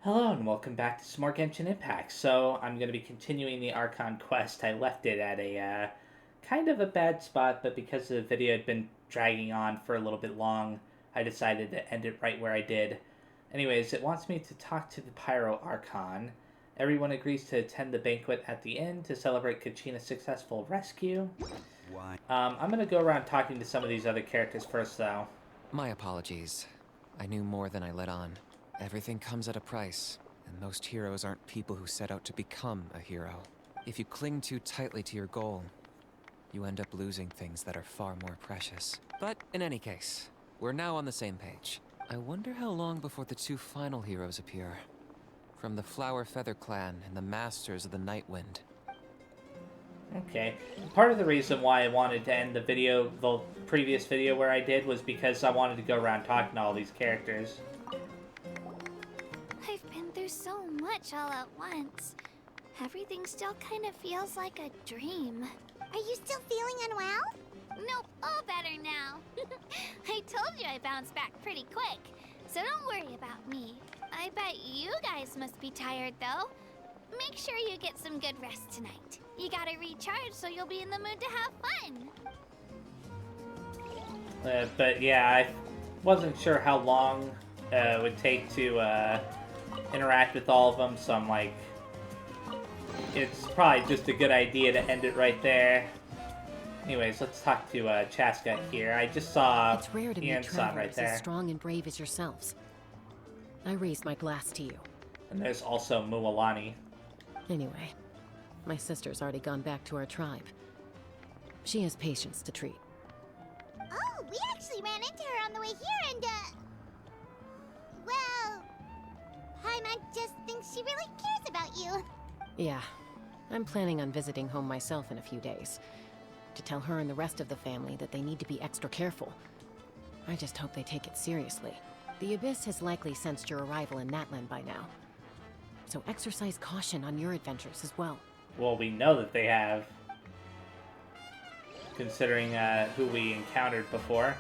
Hello and welcome back to some more Genshin Impact. So I'm going to be continuing the Archon quest. I left it at a kind of a bad spot, but because the video had been dragging on for a little bit long, I decided to end it right where I did. Anyways, it wants me to talk to the Pyro Archon. Everyone agrees to attend the banquet at the inn to celebrate Kachina's successful rescue. Why? I'm going to go around talking to some of these other characters first, though. My apologies. I knew more than I let on. Everything comes at a price, and most heroes aren't people who set out to become a hero. If you cling too tightly to your goal, you end up losing things that are far more precious. But in any case, we're now on the same page. I wonder how long before the two final heroes appear. From the Flower Feather Clan and the Masters of the Night Wind. Okay. Part of the reason why I wanted to end the previous video where I did, was because I wanted to go around talking to all these characters. I've been through so much all at once. Everything still kind of feels like a dream. Are you still feeling unwell? Nope, all better now. I told you I bounced back pretty quick, so don't worry about me. I bet you guys must be tired though. Make sure you get some good rest tonight. You gotta recharge so you'll be in the mood to have fun. But yeah, I wasn't sure how long it would take to interact with all of them, so I'm like, it's probably just a good idea to end it right there. Anyways, let's talk to Chaska here. I just saw It's rare to meet Ian-san right travelers there. as strong and brave as yourselves. I raise my glass to you. And there's also Mualani. Anyway, my sister's already gone back to our tribe. She has patients to treat. Oh, we actually ran into her on the way here and, well, Paimon just thinks she really cares about you. Yeah, I'm planning on visiting home myself in a few days. To tell her and the rest of the family that they need to be extra careful. I just hope they take it seriously. The Abyss has likely sensed your arrival in Natlan by now. So exercise caution on your adventures as well. Well, we know that they have, considering who we encountered before.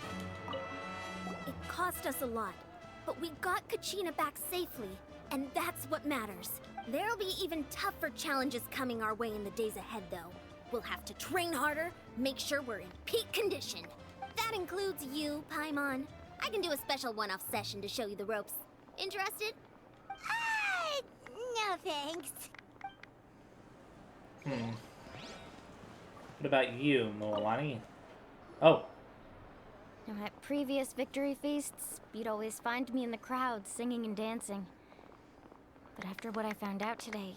It cost us a lot, but we got Kachina back safely, and that's what matters. There'll be even tougher challenges coming our way in the days ahead, though. We'll have to train harder, make sure we're in peak condition. That includes you, Paimon. I can do a special one-off session to show you the ropes. Interested? No thanks. What about you, Mualani? Oh, Now, at previous victory feasts, you'd always find me in the crowd singing and dancing. But after what I found out today,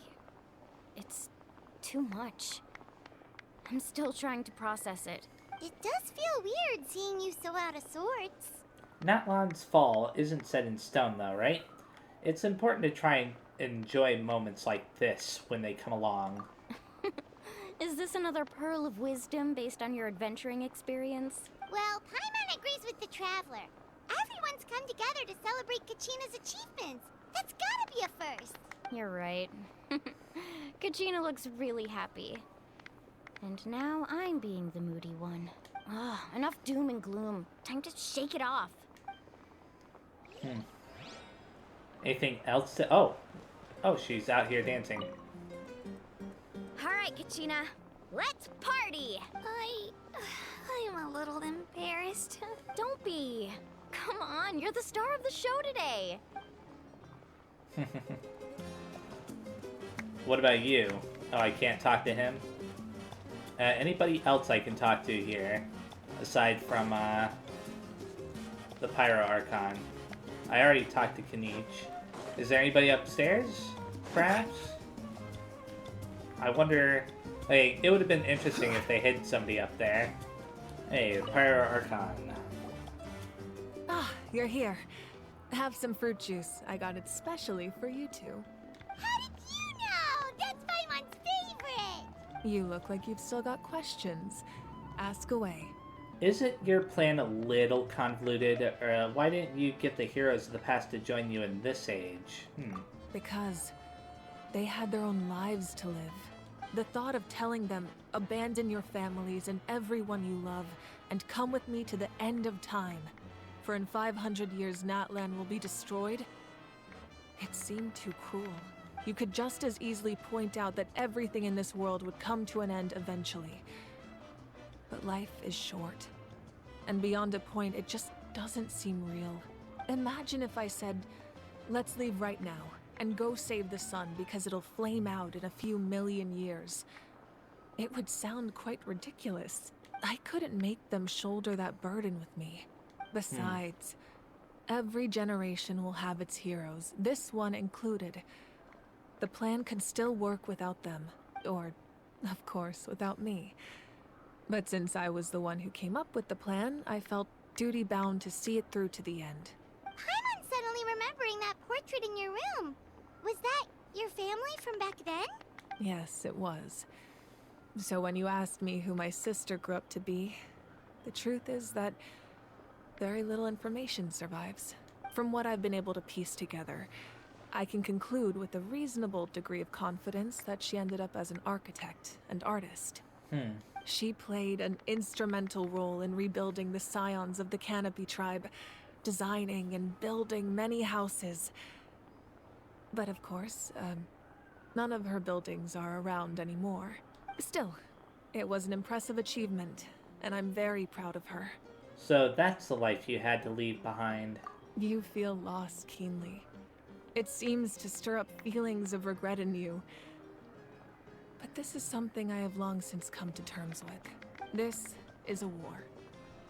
it's too much. I'm still trying to process it. It does feel weird seeing you so out of sorts. Natlan's fall isn't set in stone, though, right? It's important to try and enjoy moments like this when they come along. Is this another pearl of wisdom based on your adventuring experience? Well, Paimon agrees with the Traveler. Everyone's come together to celebrate Kachina's achievements. That's gotta be a first. You're right. Kachina looks really happy. And now I'm being the moody one. Ugh, enough doom and gloom. Time to shake it off. Anything else to... Oh, she's out here dancing. All right, Kachina, let's party! I'm a little embarrassed. Don't be. Come on, you're the star of the show today. What about you? Oh, I can't talk to him? Anybody else I can talk to here, aside from the Pyro Archon? I already talked to Kanich. Is there anybody upstairs, perhaps? I wonder... Hey, it would have been interesting if they hid somebody up there. Hey, the Pyro Archon. Ah, you're here. Have some fruit juice. I got it specially for you two. How did you know? That's Paimon's favorite. You look like you've still got questions. Ask away. Isn't your plan a little convoluted, or why didn't you get the heroes of the past to join you in this age? Because they had their own lives to live. The thought of telling them, abandon your families and everyone you love, and come with me to the end of time, for in 500 years Natlan will be destroyed, It seemed too cruel. You could just as easily point out that everything in this world would come to an end eventually. But life is short. And beyond a point, it just doesn't seem real. Imagine if I said, let's leave right now and go save the sun because it'll flame out in a few million years. It would sound quite ridiculous. I couldn't make them shoulder that burden with me. Besides, every generation will have its heroes, this one included. The plan could still work without them, or, of course, without me. But since I was the one who came up with the plan, I felt duty-bound to see it through to the end. I'm suddenly remembering that portrait in your room. Was that your family from back then? Yes, it was. So when you asked me who my sister grew up to be, the truth is that very little information survives. From what I've been able to piece together, I can conclude with a reasonable degree of confidence that she ended up as an architect and artist. She played an instrumental role in rebuilding the scions of the Canopy tribe, designing and building many houses. But of course, none of her buildings are around anymore. Still, it was an impressive achievement, and I'm very proud of her. So that's the life you had to leave behind. You feel loss keenly. It seems to stir up feelings of regret in you. But this is something I have long since come to terms with. This is a war,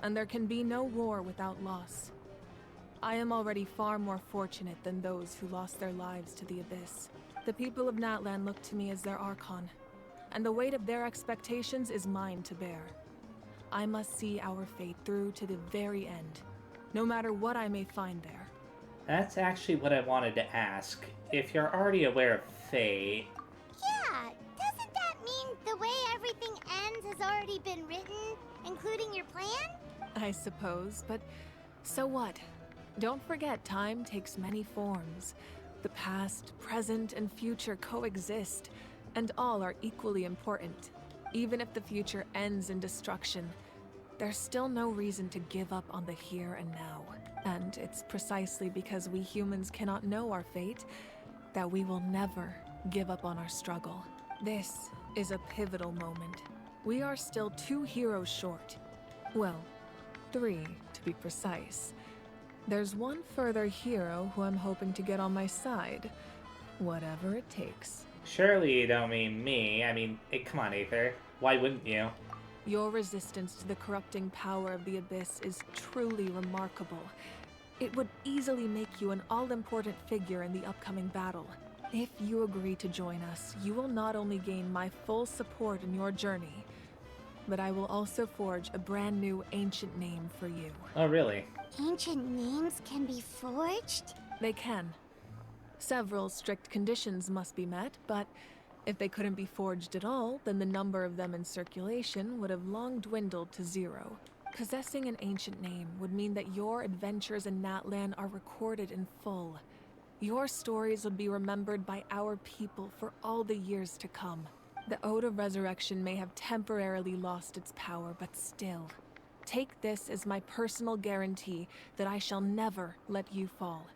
and there can be no war without loss. I am already far more fortunate than those who lost their lives to the Abyss. The people of Natlan look to me as their Archon, and the weight of their expectations is mine to bear. I must see our fate through to the very end, no matter what I may find there. That's actually what I wanted to ask. If you're already aware of fate... Yeah, doesn't that mean the way everything ends has already been written, including your plan? I suppose, but so what? Don't forget, time takes many forms. The past, present, and future coexist, and all are equally important. Even if the future ends in destruction, there's still no reason to give up on the here and now. And it's precisely because we humans cannot know our fate that we will never give up on our struggle. This is a pivotal moment. We are still 2 heroes short. Well, 3 to be precise. There's one further hero who I'm hoping to get on my side, whatever it takes. Surely you don't mean me. I mean, come on, Aether. Why wouldn't you? Your resistance to the corrupting power of the Abyss is truly remarkable. It would easily make you an all-important figure in the upcoming battle. If you agree to join us, you will not only gain my full support in your journey, but I will also forge a brand new ancient name for you. Oh, really? Ancient names can be forged? They can. Several strict conditions must be met, but if they couldn't be forged at all, then the number of them in circulation would have long dwindled to 0. Possessing an ancient name would mean that your adventures in Natlan are recorded in full. Your stories would be remembered by our people for all the years to come. The Ode of Resurrection may have temporarily lost its power, but still, take this as my personal guarantee that I shall never let you fall.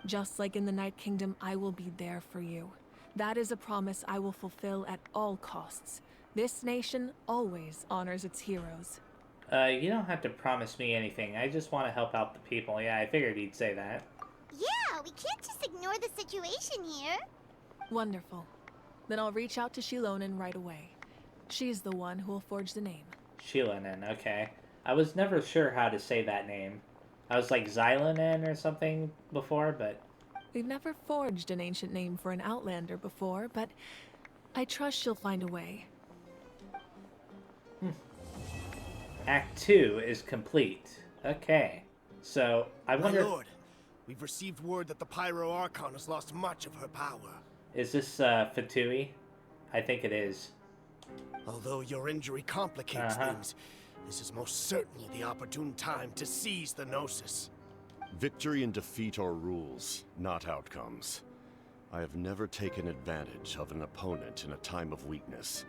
Just like in the Night Kingdom, I will be there for you. That is a promise I will fulfill at all costs. This nation always honors its heroes. You don't have to promise me anything. I just want to help out the people. Yeah, I figured he'd say that. Yeah, we can't just ignore the situation here. Wonderful. Then I'll reach out to Shilonen right away. She's the one who will forge the name. Shilonen, okay. I was never sure how to say that name. I was like Xylonen or something before, but... We've never forged an ancient name for an Outlander before, but I trust she'll find a way. Act 2 is complete. Okay. So, I wonder... My lord, we've received word that the Pyro Archon has lost much of her power. Is this, Fatui? I think it is. Although your injury complicates things, this is most certainly the opportune time to seize the Gnosis. Victory and defeat are rules, not outcomes. I have never taken advantage of an opponent in a time of weakness,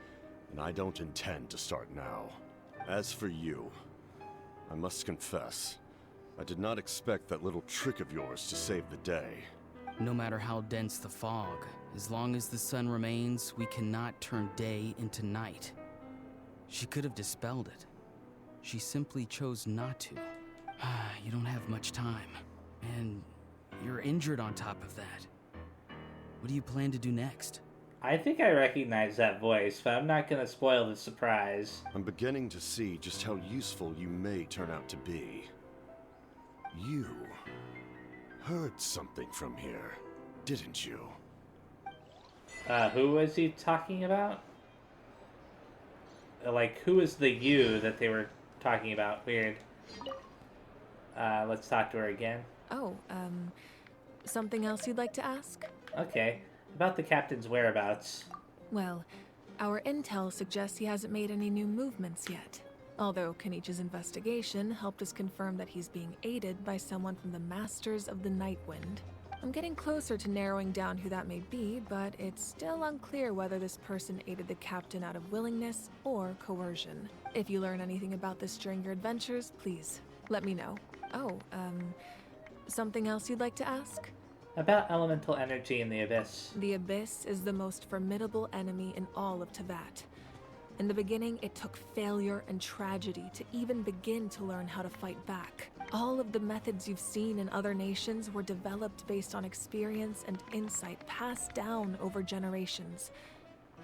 and I don't intend to start now. As for you, I must confess, I did not expect that little trick of yours to save the day. No matter how dense the fog, as long as the sun remains, we cannot turn day into night. She could have dispelled it. She simply chose not to. You don't have much time. And you're injured on top of that. What do you plan to do next? I think I recognize that voice, but I'm not going to spoil the surprise. I'm beginning to see just how useful you may turn out to be. You heard something from here, didn't you? Who was he talking about? Like, who is the you that they were talking about? Weird. Let's talk to her again. Oh, something else you'd like to ask? Okay. About the captain's whereabouts. Well, our intel suggests he hasn't made any new movements yet. Although Kenichi's investigation helped us confirm that he's being aided by someone from the Masters of the Nightwind. I'm getting closer to narrowing down who that may be, but it's still unclear whether this person aided the captain out of willingness or coercion. If you learn anything about this during your adventures, please let me know. Oh, something else you'd like to ask? About elemental energy in the Abyss. The Abyss is the most formidable enemy in all of Teyvat. In the beginning, it took failure and tragedy to even begin to learn how to fight back. All of the methods you've seen in other nations were developed based on experience and insight passed down over generations.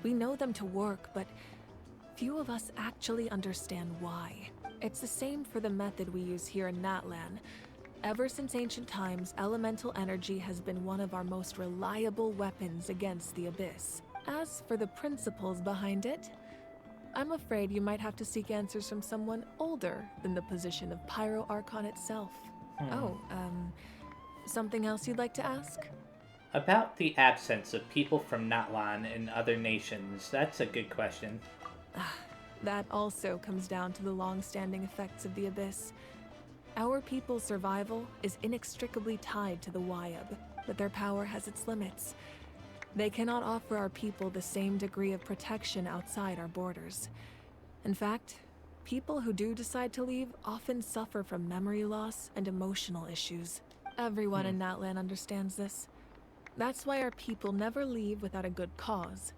We know them to work, but few of us actually understand why. It's the same for the method we use here in Natlan. Ever since ancient times, elemental energy has been one of our most reliable weapons against the Abyss. As for the principles behind it, I'm afraid you might have to seek answers from someone older than the position of Pyro Archon itself. Oh, something else you'd like to ask? About the absence of people from Natlan in other nations. That's a good question. That also comes down to the long-standing effects of the Abyss. Our people's survival is inextricably tied to the Wyab, but their power has its limits. They cannot offer our people the same degree of protection outside our borders. In fact, people who do decide to leave often suffer from memory loss and emotional issues. Everyone in Natlan understands this. That's why our people never leave without a good cause.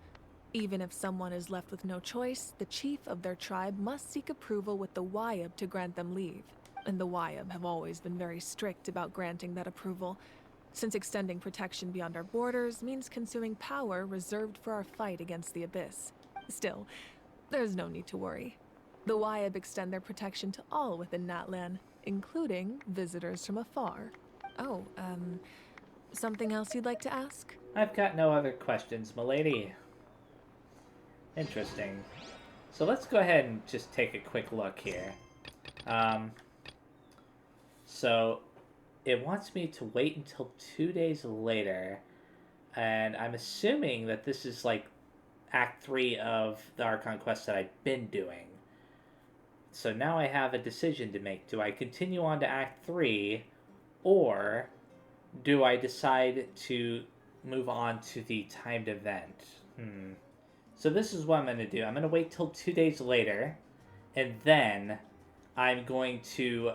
Even if someone is left with no choice, the chief of their tribe must seek approval with the Wyab to grant them leave. And the Wyab have always been very strict about granting that approval, since extending protection beyond our borders means consuming power reserved for our fight against the Abyss. Still, there's no need to worry. The Wyab extend their protection to all within Natlan, including visitors from afar. Oh, something else you'd like to ask? I've got no other questions, milady. Interesting. So let's go ahead and just take a quick look here. So it wants me to wait until 2 days later, and I'm assuming that this is like Act 3 of the Archon quest that I've been doing. So now I have a decision to make. Do I continue on to Act 3, or do I decide to move on to the timed event? So this is what I'm going to do. I'm going to wait till 2 days later, and then I'm going to,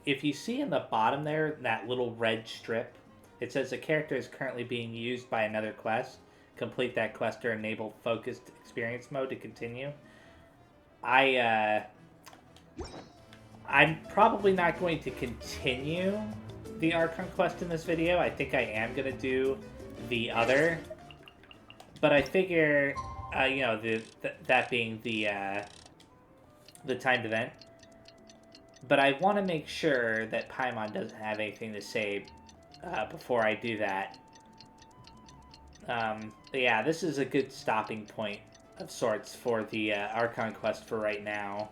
if you see in the bottom there, that little red strip, it says the character is currently being used by another quest. Complete that quest or enable focused experience mode to continue. I'm probably not going to continue the Archon quest in this video. I think I am going to do the other. But I figure, you know, that being the timed event. But I want to make sure that Paimon doesn't have anything to say before I do that. But yeah, this is a good stopping point of sorts for the Archon quest for right now.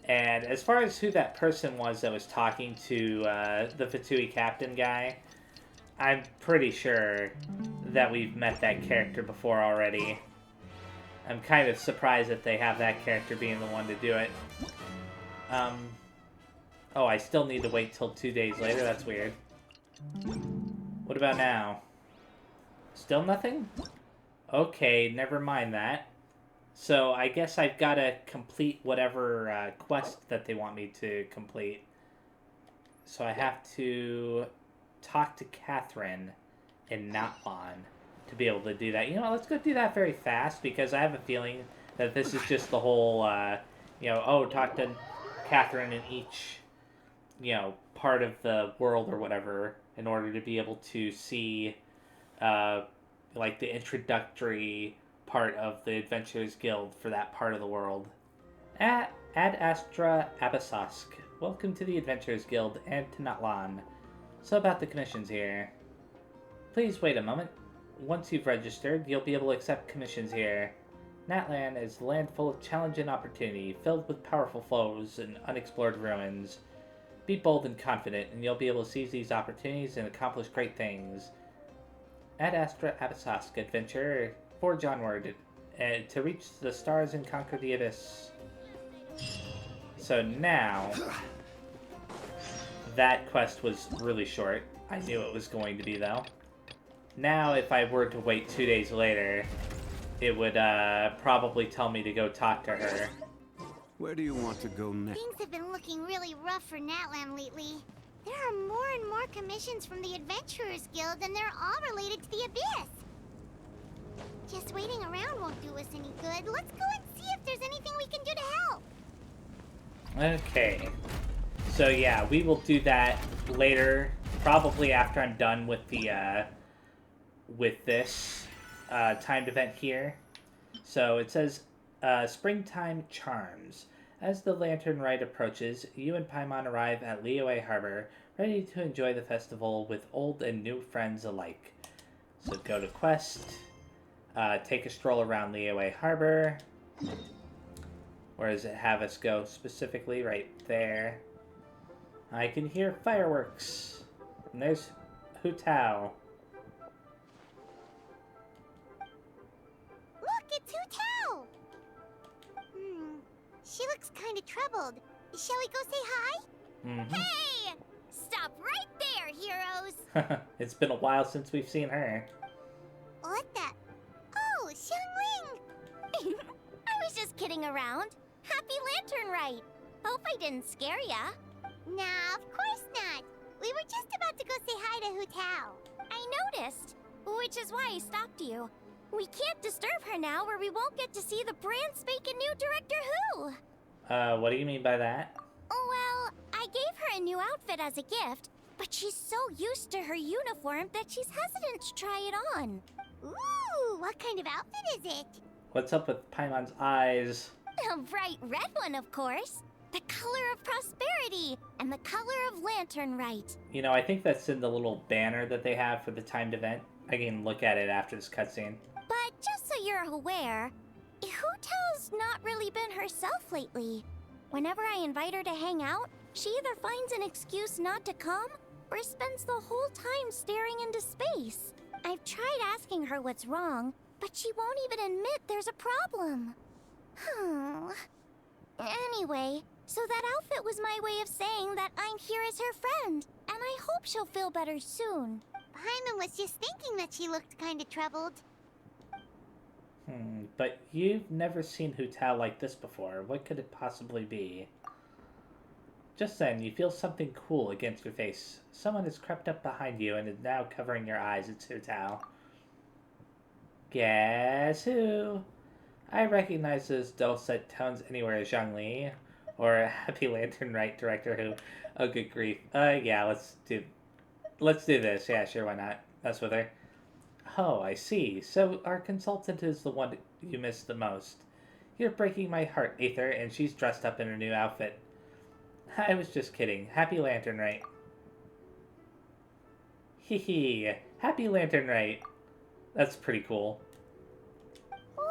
And as far as who that person was that was talking to the Fatui captain guy, I'm pretty sure that we've met that character before already. I'm kind of surprised that they have that character being the one to do it. Oh, I still need to wait till 2 days later? That's weird. What about now? Still nothing? Okay, never mind that. So I guess I've got to complete whatever quest that they want me to complete. So I have to talk to Catherine in Natlan to be able to do that. You know, let's go do that very fast, because I have a feeling that this is just the whole, talk to Catherine in each, part of the world or whatever, in order to be able to see, the introductory part of the Adventurers Guild for that part of the world. Ad Astra Abyssosk. Welcome to the Adventurers Guild and to Natlan. So about the commissions here. Please wait a moment. Once you've registered, you'll be able to accept commissions here. Natlan is a land full of challenge and opportunity, filled with powerful foes and unexplored ruins. Be bold and confident, and you'll be able to seize these opportunities and accomplish great things. Ad Astra Abyssosk adventure, forge onward to reach the stars and conquer the abyss. So now, that quest was really short. I knew it was going to be, though. Now, if I were to wait 2 days later, it would probably tell me to go talk to her. Where do you want to go next? Things have been looking really rough for Natlan lately. There are more and more commissions from the Adventurers Guild, and they're all related to the Abyss. Just waiting around won't do us any good. Let's go and see if there's anything we can do to help. Okay. So yeah, we will do that later, probably after I'm done with the with this timed event here. So it says Springtime Charms. As the Lantern Rite approaches, you and Paimon arrive at Liyue Harbor, ready to enjoy the festival with old and new friends alike. So go to quest, take a stroll around Liyue Harbor. Where does it have us go specifically? Right there. I can hear fireworks. And there's Hu Tao. Look, it's Hu Tao! She looks kind of troubled. Shall we go say hi? Mm-hmm. Hey! Stop right there, heroes! It's been a while since we've seen her. What the? Oh, Xiangling! I was just kidding around. Happy Lantern Rite! Hope I didn't scare ya. Nah, of course not. We were just about to go say hi to Hu Tao. I noticed, which is why I stopped you. We can't disturb her now, or we won't get to see the brand spanking new Director Who. What do you mean by that? Well, I gave her a new outfit as a gift, but she's so used to her uniform that she's hesitant to try it on. Ooh, what kind of outfit is it? What's up with Paimon's eyes? A bright red one, of course. The color of prosperity, and the color of Lantern Rite. You know, I think that's in the little banner that they have for the timed event. I can look at it after this cutscene. But just so you're aware, Hu Tao's not really been herself lately. Whenever I invite her to hang out, she either finds an excuse not to come, or spends the whole time staring into space. I've tried asking her what's wrong, but she won't even admit there's a problem. Anyway, so that outfit was my way of saying that I'm here as her friend, and I hope she'll feel better soon. Paimon was just thinking that she looked kind of troubled. But you've never seen Hu Tao like this before. What could it possibly be? Just then, you feel something cool against your face. Someone has crept up behind you and is now covering your eyes. It's Hu Tao. Guess who? I recognize those dulcet tones anywhere as Zhongli, or Happy Lantern Rite Director Who. Oh, good grief. Yeah, let's do this. Yeah, sure, why not? That's with her. Oh, I see. So our consultant is the one you miss the most. You're breaking my heart, Aether, and she's dressed up in her new outfit. I was just kidding. Happy Lantern Rite. Hee hee. Happy Lantern Rite. That's pretty cool. Wow,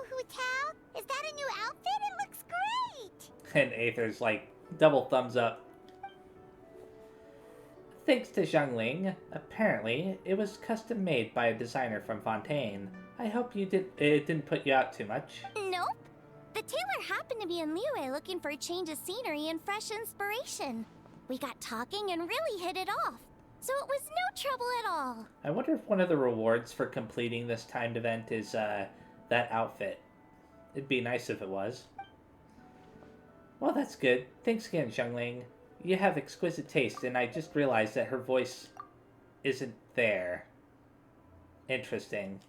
Hu Tao! Is that a new outfit? It looks great! And Aether's like, double thumbs up. Thanks to Zhongling, apparently, it was custom made by a designer from Fontaine. I hope it didn't put you out too much. Nope. The tailor happened to be in Liyue looking for a change of scenery and fresh inspiration. We got talking and really hit it off, so it was no trouble at all. I wonder if one of the rewards for completing this timed event is that outfit. It'd be nice if it was. Well, that's good. Thanks again, Zhongling. You have exquisite taste, and I just realized that her voice isn't there. Interesting.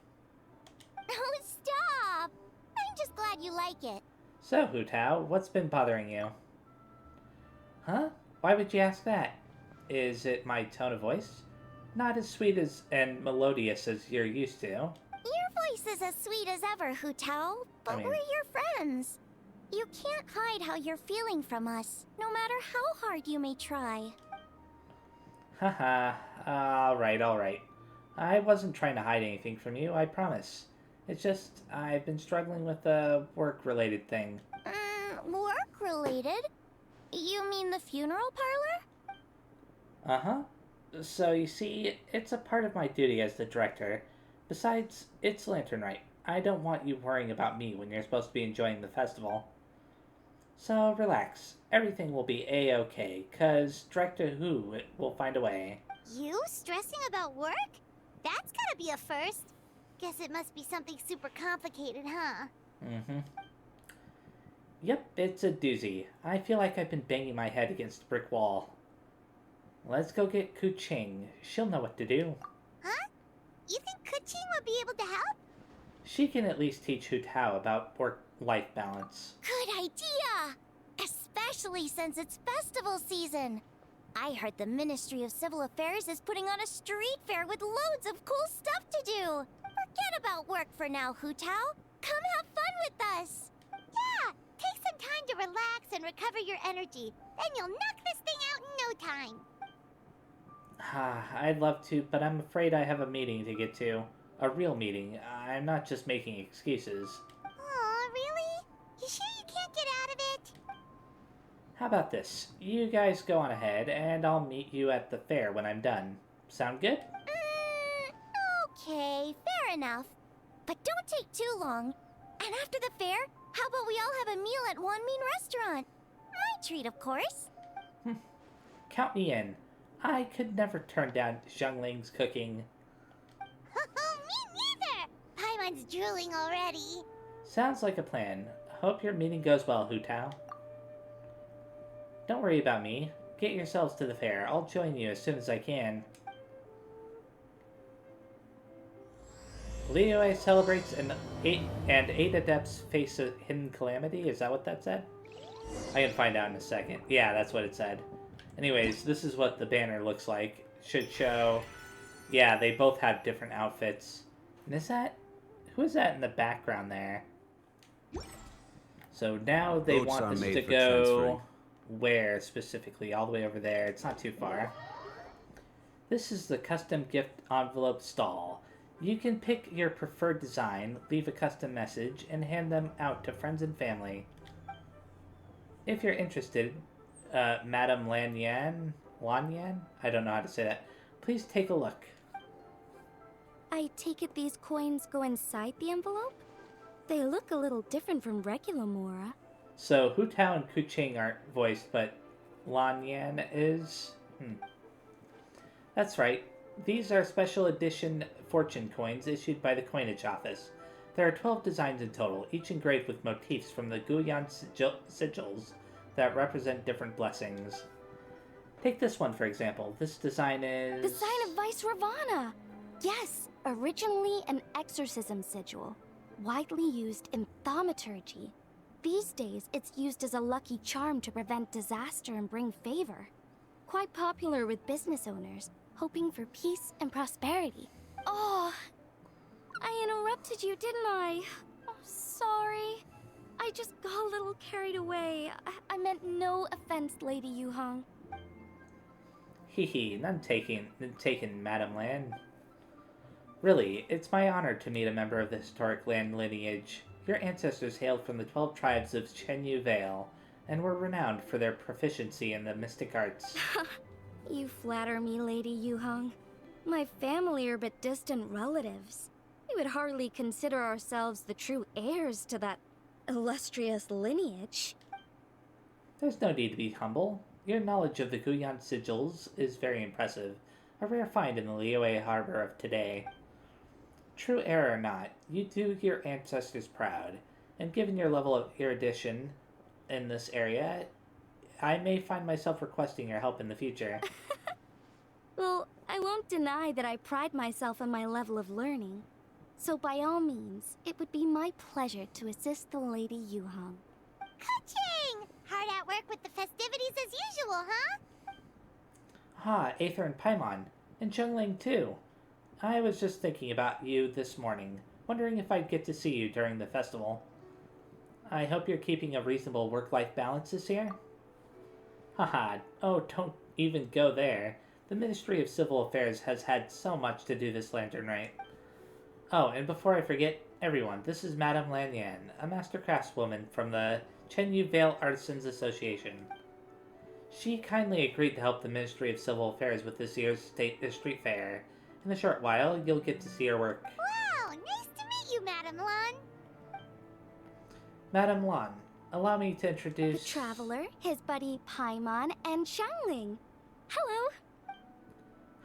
Oh, stop! I'm just glad you like it. So, Hu Tao, what's been bothering you? Huh? Why would you ask that? Is it my tone of voice? Not as sweet as and melodious as you're used to. Your voice is as sweet as ever, Hu Tao, but we're your friends. You can't hide how you're feeling from us, no matter how hard you may try. Haha, alright. I wasn't trying to hide anything from you, I promise. It's just, I've been struggling with a work-related thing. Work-related? You mean the funeral parlor? Uh-huh. So, you see, it's a part of my duty as the director. Besides, it's Lantern Rite. I don't want you worrying about me when you're supposed to be enjoying the festival. So, relax. Everything will be A-okay, 'cause Director Hu will find a way. You stressing about work? That's gotta be a first. Guess it must be something super complicated, huh? Mm-hmm. Yep, it's a doozy. I feel like I've been banging my head against a brick wall. Let's go get Kuching. She'll know what to do. Huh? You think Kuching would be able to help? She can at least teach Hu Tao about work-life balance. Good idea! Especially since it's festival season. I heard the Ministry of Civil Affairs is putting on a street fair with loads of cool stuff to do. Forget about work for now, Hu Tao. Come have fun with us. Yeah, take some time to relax and recover your energy. Then you'll knock this thing out in no time. I'd love to, but I'm afraid I have a meeting to get to. A real meeting. I'm not just making excuses. Aw, really? You sure you can't get out of it? How about this? You guys go on ahead, and I'll meet you at the fair when I'm done. Sound good? Okay, fair enough. But don't take too long. And after the fair, how about we all have a meal at Wanmin Restaurant? My treat, of course. Count me in. I could never turn down Zhongling's cooking. Me neither! Paimon's drooling already. Sounds like a plan. Hope your meeting goes well, Hu Tao. Don't worry about me. Get yourselves to the fair. I'll join you as soon as I can. Liyue celebrates and eight adepts face a hidden calamity. Is that what that said? I can find out in a second. Yeah, that's what it said. Anyways, this is what the banner looks like. Should show... Yeah, they both have different outfits. And is that... Who is that in the background there? So now they want us to go... Where specifically? All the way over there. It's not too far. This is the custom gift envelope stall. You can pick your preferred design, leave a custom message, and hand them out to friends and family. If you're interested, Madam Lanyan? I don't know how to say that. Please take a look. I take it these coins go inside the envelope? They look a little different from regular Mora. So, Hu Tao and Kuching aren't voiced, but Lanyan is? That's right. These are special edition fortune coins issued by the coinage office. There are 12 designs in total, each engraved with motifs from the Guyan sigils that represent different blessings. Take this one, for example. This design is... The sign of Vice Ravana! Yes, originally an exorcism sigil, widely used in thaumaturgy. These days, it's used as a lucky charm to prevent disaster and bring favor. Quite popular with business owners, hoping for peace and prosperity. Oh, I interrupted you, didn't I? Oh, sorry. I just got a little carried away. I meant no offense, Lady Yuhong. Hee, none taken, Madam Lan. Really, it's my honor to meet a member of the historic Lan lineage. Your ancestors hailed from the 12 tribes of Chenyu Vale, and were renowned for their proficiency in the mystic arts. You flatter me, Lady Yuhong. My family are but distant relatives. We would hardly consider ourselves the true heirs to that illustrious lineage. There's no need to be humble. Your knowledge of the Guyan sigils is very impressive, a rare find in the Liyue harbor of today. True heir or not, you do your ancestors proud, and given your level of erudition in this area, I may find myself requesting your help in the future. Well, I won't deny that I pride myself on my level of learning. So by all means, it would be my pleasure to assist the Lady Yuhong. Ka-ching! Hard at work with the festivities as usual, huh? Ah, Aether and Paimon. And Chungling too. I was just thinking about you this morning, wondering if I'd get to see you during the festival. I hope you're keeping a reasonable work-life balance this year? Haha, oh, don't even go there. The Ministry of Civil Affairs has had so much to do this Lantern Rite. Oh, and before I forget, everyone, this is Madame Lanyan, a master craftswoman from the Chenyu Vale Artisans Association. She kindly agreed to help the Ministry of Civil Affairs with this year's street fair. In a short while, you'll get to see her work. Wow, nice to meet you, Madame Lan. Madame Lan, allow me to The introduce... Traveler, his buddy Paimon, and Xiangling. Hello.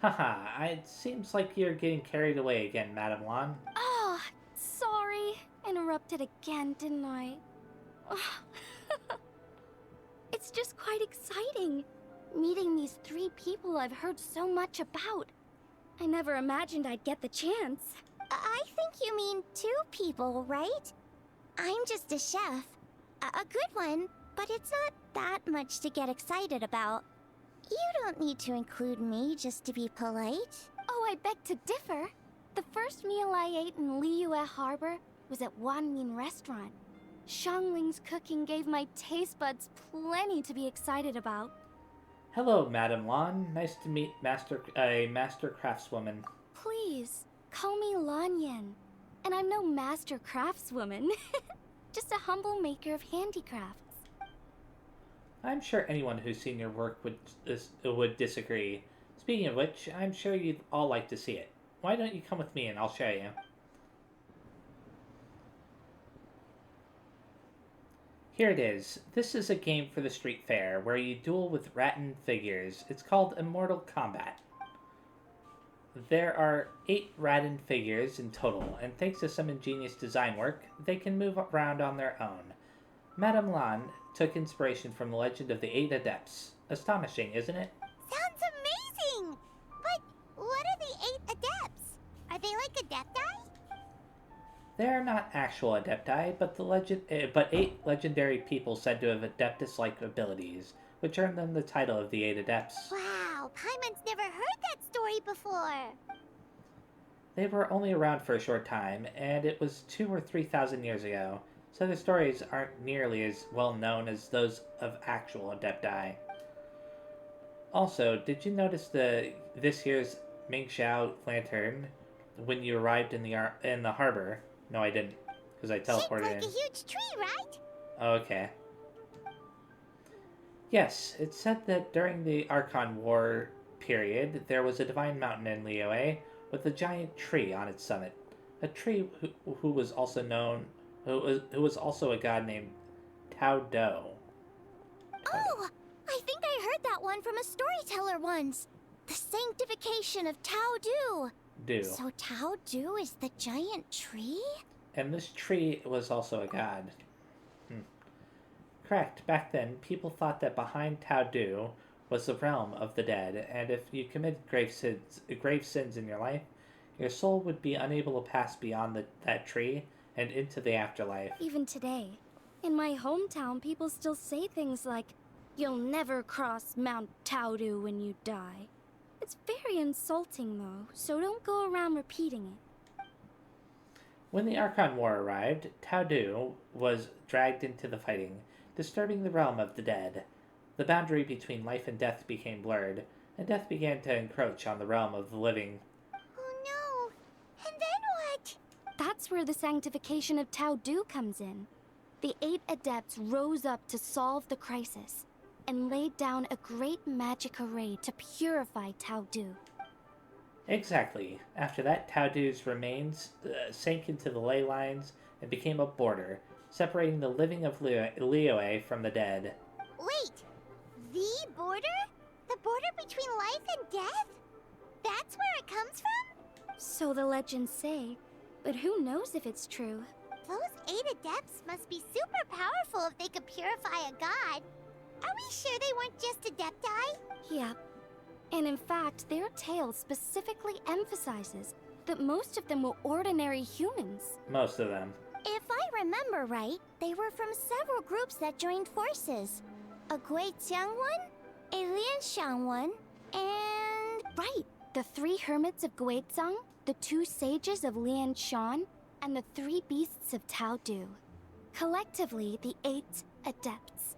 Haha, it seems like you're getting carried away again, Madame Lan. Oh, sorry. Interrupted again, didn't I? It's just quite exciting, meeting these 3 people I've heard so much about. I never imagined I'd get the chance. I think you mean 2 people, right? I'm just a chef. A good one, but it's not that much to get excited about. You don't need to include me just to be polite. Oh, I beg to differ. The first meal I ate in Liyue Harbor was at Wanmin Restaurant. Xiangling's cooking gave my taste buds plenty to be excited about. Hello, Madame Lan. Nice to meet a master craftswoman. Please, call me Lanyan. And I'm no master craftswoman. Just a humble maker of handicrafts. I'm sure anyone who's seen your work would disagree. Speaking of which, I'm sure you'd all like to see it. Why don't you come with me and I'll show you? Here it is. This is a game for the street fair where you duel with rattan figures. It's called Immortal Combat. There are 8 rattan figures in total, and thanks to some ingenious design work, they can move around on their own. Madame Lan took inspiration from the legend of the 8 Adepts. Astonishing, isn't it? Sounds amazing! But what are the 8 adepts? Are they like adepti? They're not actual adepti, but 8 legendary people said to have adeptus-like abilities, which earned them the title of the 8 Adepts. Wow, Paimon's never heard that story before. They were only around for a short time, and it was 2,000 or 3,000 years ago, so their stories aren't nearly as well known as those of actual adepti. Also, did you notice this year's Mingxiao lantern when you arrived in the harbor? No, I didn't, because I teleported Shaped in. like a huge tree, right? Okay. Yes, it said that during the Archon War period, there was a divine mountain in Liyue with a giant tree on its summit. A tree who was also a god named Tao Do. Oh, I think I heard that one from a storyteller once. The sanctification of Tao Do. So Tao Do is the giant tree? And this tree was also a god. Correct. Back then, people thought that behind Tao Do was the realm of the dead, and if you committed grave sins in your life, your soul would be unable to pass beyond that tree and into the afterlife. Even today, in my hometown, people still say things like, "You'll never cross Mount Taodu when you die." It's very insulting, though, so don't go around repeating it. When the Archon War arrived, Tao Do was dragged into the fighting, disturbing the realm of the dead. The boundary between life and death became blurred, and death began to encroach on the realm of the living. Oh no! And then what? That's where the sanctification of Tao Do comes in. The 8 Adepts rose up to solve the crisis, and laid down a great magic array to purify Tao Do. Exactly. After that, Tao Do's remains sank into the ley lines and became a border, separating the living of Liyue from the dead. Wait! The border? The border between life and death? That's where it comes from? So the legends say, but who knows if it's true? Those 8 adepts must be super powerful if they could purify a god. Are we sure they weren't just adepti? Yep. And in fact, their tale specifically emphasizes that most of them were ordinary humans. Most of them. If I remember right, they were from several groups that joined forces. A Guiqiang one, a Lianshan one, and... Right! The 3 hermits of Guizhang, the 2 sages of Lianshan, and the 3 beasts of Taodu. Collectively, the 8 adepts.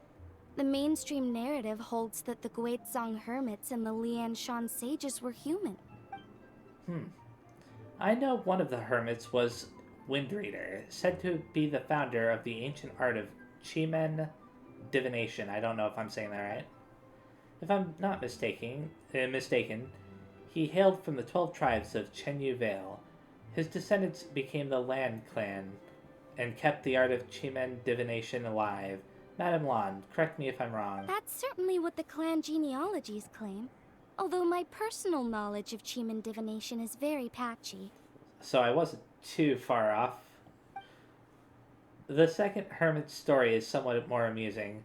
The mainstream narrative holds that the Guizhang hermits and the Lianshan sages were human. I know one of the hermits was Windreader, said to be the founder of the ancient art of Chimen divination. I don't know if I'm saying that right. If I'm not mistaken, he hailed from the 12 tribes of Chenyu Vale. His descendants became the Lan clan and kept the art of Chimen divination alive. Madame Lan, correct me if I'm wrong. That's certainly what the clan genealogies claim, although my personal knowledge of Chimen divination is very patchy. So I wasn't too far off. The second hermit's story is somewhat more amusing.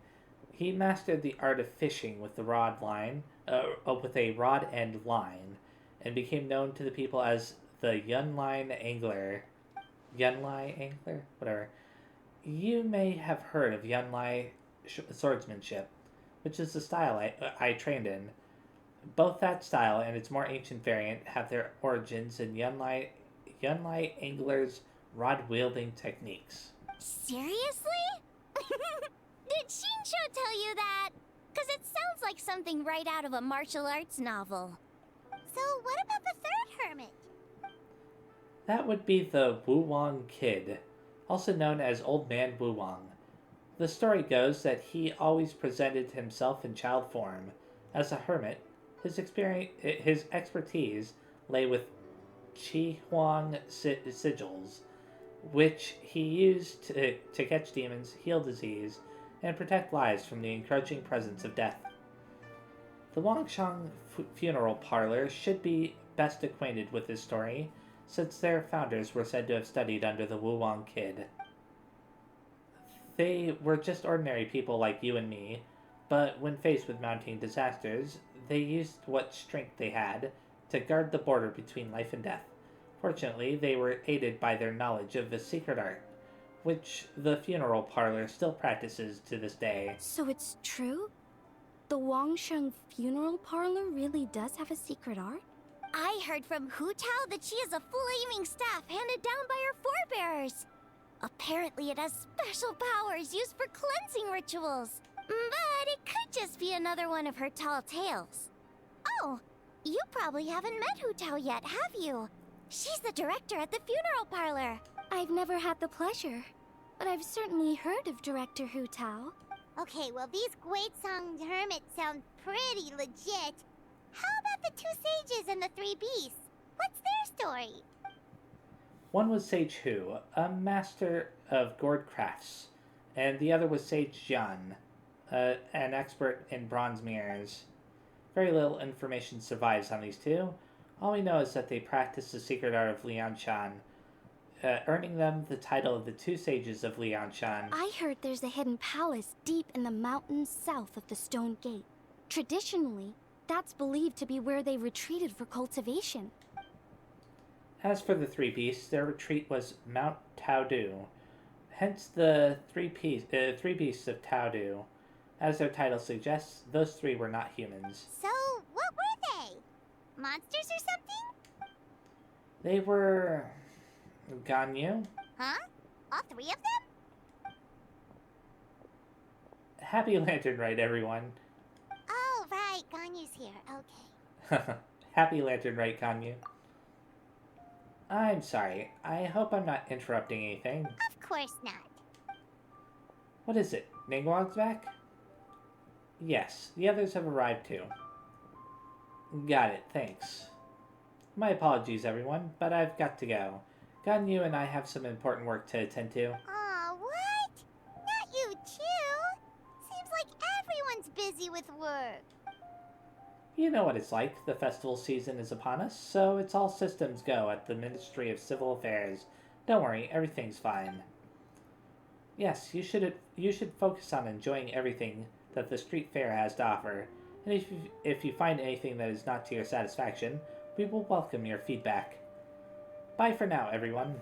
He mastered the art of fishing with the with a rod and line, and became known to the people as the Yunlai Angler. Yunlai Angler? Whatever. You may have heard of Yunlai swordsmanship, which is the style I trained in. Both that style and its more ancient variant have their origins in Yunlai Angler's rod-wielding techniques. Seriously? Did Shinsho tell you that? Because it sounds like something right out of a martial arts novel. So what about the third hermit? That would be the Wuwang Kid, also known as Old Man Wuwang. The story goes that he always presented himself in child form. As a hermit, his expertise lay with Qi Huang sigils, which he used to catch demons, heal disease, and protect lives from the encroaching presence of death. The Wangshang funeral parlor should be best acquainted with this story, since their founders were said to have studied under the Wuwang Kid. They were just ordinary people like you and me, but when faced with mounting disasters, they used what strength they had to guard the border between life and death. Fortunately, they were aided by their knowledge of the secret art, which the funeral parlor still practices to this day. So it's true? The Wangsheng funeral parlor really does have a secret art? I heard from Hu Tao that she has a flaming staff handed down by her forebears. Apparently it has special powers used for cleansing rituals. But it could just be another one of her tall tales. Oh, you probably haven't met Hu Tao yet, have you? She's the director at the funeral parlor. I've never had the pleasure, but I've certainly heard of Director Hu Tao. Okay, well these Guizhang hermits sound pretty legit. How about the 2 sages and the 3 beasts? What's their story? One was Sage Hu, a master of gourd crafts, and the other was Sage Jian, an expert in bronze mirrors. Very little information survives on these two. All we know is that they practice the secret art of Lianshan, earning them the title of the 2 sages of Lianshan. I heard there's a hidden palace deep in the mountains south of the Stone Gate. Traditionally, that's believed to be where they retreated for cultivation. As for the 3 beasts, their retreat was Mount Taodu, hence the 3 beasts of Taodu. As their title suggests, those 3 were not humans. So, what were they? Monsters or something? They were... Ganyu? Huh? All 3 of them? Happy Lantern Rite, everyone. Oh, right. Ganyu's here. Okay. Happy Lantern Rite, Ganyu. I'm sorry. I hope I'm not interrupting anything. Of course not. What is it? Ningguang's back? Yes, the others have arrived too. Got it, thanks. My apologies, everyone, but I've got to go. Ganyu and I have some important work to attend to. Aw, what? Not you too? Seems like everyone's busy with work. You know what it's like. The festival season is upon us, so it's all systems go at the Ministry of Civil Affairs. Don't worry, everything's fine. Yes, you should focus on enjoying everything that the street fair has to offer. And if you find anything that is not to your satisfaction, we will welcome your feedback. Bye for now, everyone.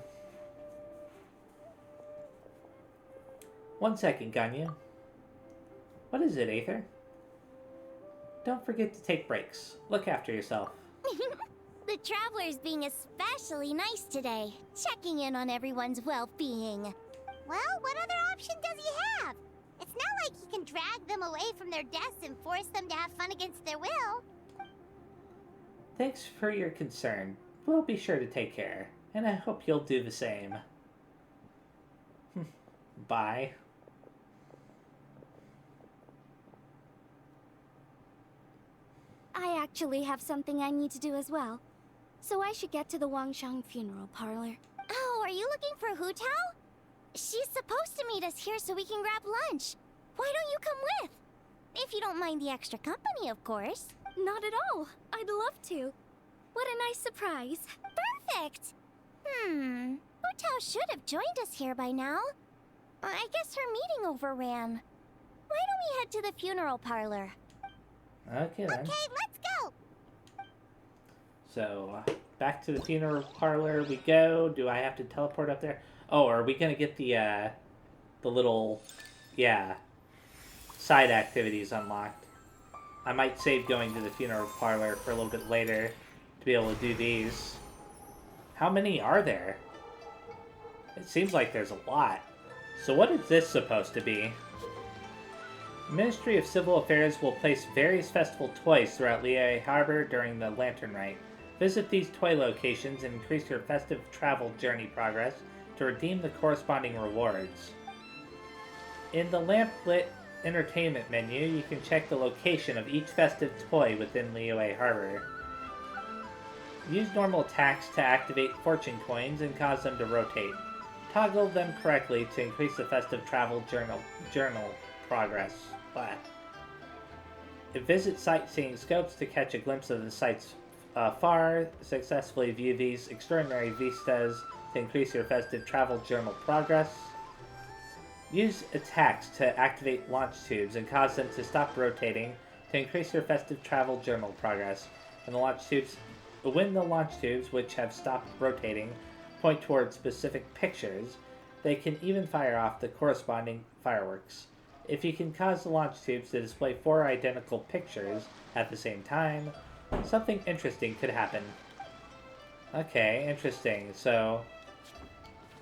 1 second, Ganyu. What is it, Aether? Don't forget to take breaks. Look after yourself. The Traveler's being especially nice today, checking in on everyone's well-being. Well, what other option does he have? It's not like he can drag them away from their desks and force them to have fun against their will. Thanks for your concern. We'll be sure to take care, and I hope you'll do the same. Bye. I actually have something I need to do as well. So I should get to the Wangshang funeral parlor. Oh, are you looking for Hu Tao? She's supposed to meet us here so we can grab lunch. Why don't you come with? If you don't mind the extra company, of course. Not at all. I'd love to. What a nice surprise. Perfect! Hu Tao should have joined us here by now. I guess her meeting overran. Why don't we head to the funeral parlor? Okay, then. Okay, let's go! So, back to the funeral parlor we go. Do I have to teleport up there? Oh, are we gonna get the little, side activities unlocked? I might save going to the funeral parlor for a little bit later to be able to do these. How many are there? It seems like there's a lot. So what is this supposed to be? The Ministry of Civil Affairs will place various festival toys throughout Liyue Harbor during the Lantern Rite. Visit these toy locations and increase your festive travel journey progress to redeem the corresponding rewards. In the lamp-lit entertainment menu, you can check the location of each festive toy within Liyue Harbor. Use normal attacks to activate fortune coins and cause them to rotate. Toggle them correctly to increase the festive travel journal progress. Visit sightseeing scopes to catch a glimpse of the sights far. Successfully view these extraordinary vistas to increase your festive travel journal progress. Use attacks to activate launch tubes and cause them to stop rotating to increase your festive travel journal progress. When the launch tubes, which have stopped rotating, point towards specific pictures, they can even fire off the corresponding fireworks. If you can cause the launch tubes to display 4 identical pictures at the same time, something interesting could happen. Okay, interesting. So,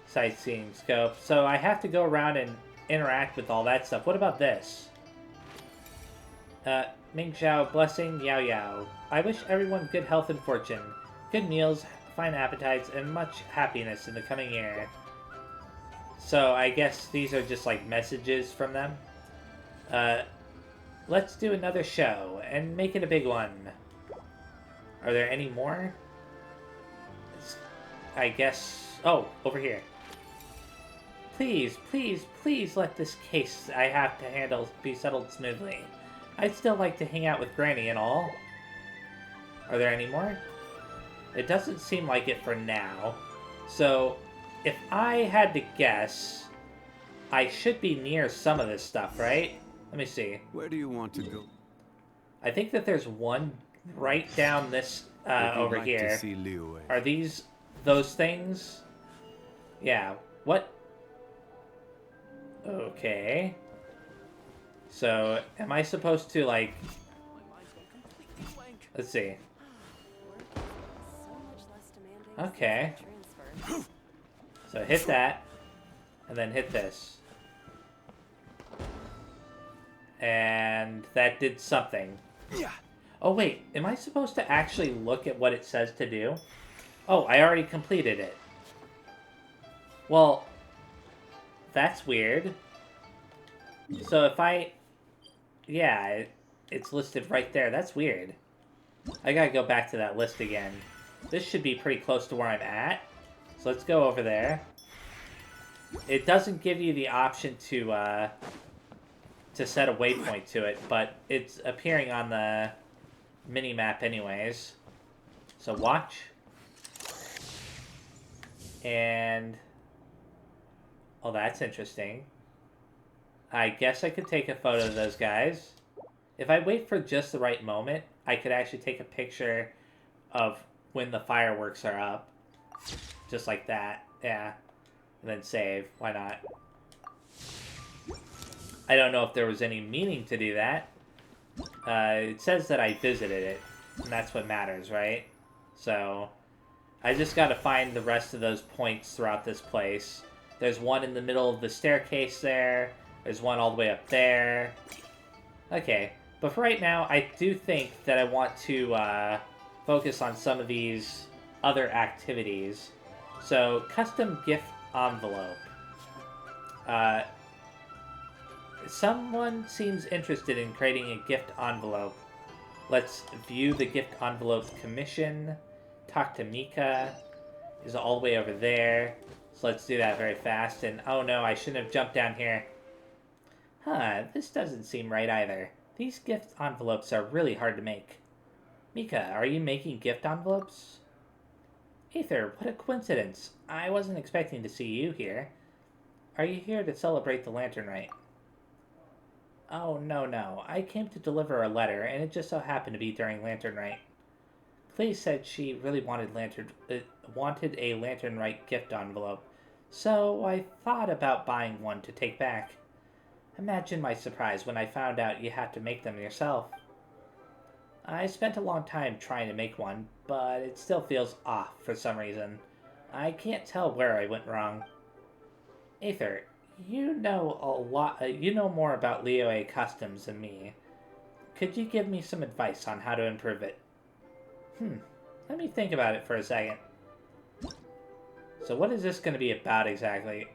sightseeing scope. So I have to go around and interact with all that stuff. What about this? Ming Xiao, blessing, Yao Yao. I wish everyone good health and fortune, good meals, fine appetites, and much happiness in the coming year. So I guess these are just like messages from them. Let's do another show, and make it a big one. Are there any more? I guess... Oh, over here. Please, please, please let this case I have to handle be settled smoothly. I'd still like to hang out with Granny and all. Are there any more? It doesn't seem like it for now. So, if I had to guess, I should be near some of this stuff, right? Let me see. Where do you want to go? I think that there's one right down this over here. Are these those things? Yeah. What? Okay. So, am I supposed to, like... Let's see. Okay. So hit that, and then hit this. And that did something. Oh wait, am I supposed to actually look at what it says to do? Oh, I already completed it. Well, that's weird. So if I... Yeah, it's listed right there. That's weird. I gotta go back to that list again. This should be pretty close to where I'm at. So let's go over there. It doesn't give you the option to set a waypoint to it, but it's appearing on the mini-map anyways. So watch. And... Oh, that's interesting. I guess I could take a photo of those guys. If I wait for just the right moment, I could actually take a picture of when the fireworks are up. Just like that. Yeah. And then save. Why not? I don't know if there was any meaning to do that. It says that I visited it. And that's what matters, right? So, I just gotta find the rest of those points throughout this place. There's one in the middle of the staircase there. There's one all the way up there. Okay. But for right now, I do think that I want to focus on some of these other activities. So, custom gift envelope. Someone seems interested in creating a gift envelope. Let's view the gift envelope's commission. Talk to Mika. Is all the way over there. So let's do that very fast. And oh no, I shouldn't have jumped down here. Huh, this doesn't seem right either. These gift envelopes are really hard to make. Mika, are you making gift envelopes? Aether, what a coincidence. I wasn't expecting to see you here. Are you here to celebrate the Lantern Rite? Oh, no. I came to deliver a letter, and it just so happened to be during Lantern Rite. Clee said she really wanted a Lantern Rite gift envelope, so I thought about buying one to take back. Imagine my surprise when I found out you had to make them yourself. I spent a long time trying to make one, but it still feels off for some reason. I can't tell where I went wrong. Aether, you know more about Liyue customs than me. Could you give me some advice on how to improve it? Let me think about it for a second. So what is this going to be about exactly?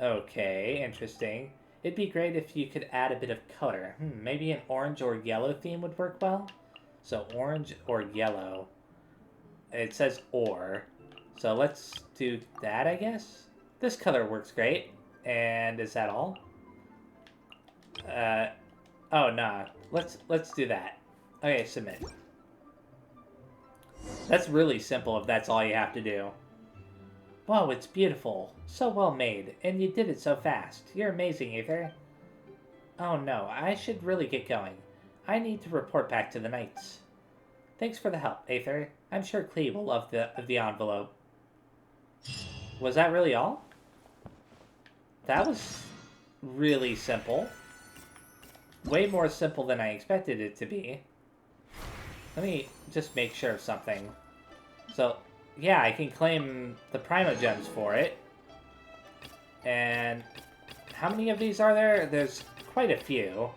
Okay, interesting. It'd be great if you could add a bit of color. Maybe an orange or yellow theme would work well? So orange or yellow. It says or. So let's do that, I guess? This color works great. And is that all? Oh, nah. Let's do that. Okay, submit. That's really simple if that's all you have to do. Whoa, it's beautiful. So well made. And you did it so fast. You're amazing, Aether. Oh no, I should really get going. I need to report back to the Knights. Thanks for the help, Aether. I'm sure Clee will love the envelope. Was that really all? That was really simple. Way more simple than I expected it to be. Let me just make sure of something. So, yeah, I can claim the Primogems for it. And how many of these are there? There's quite a few.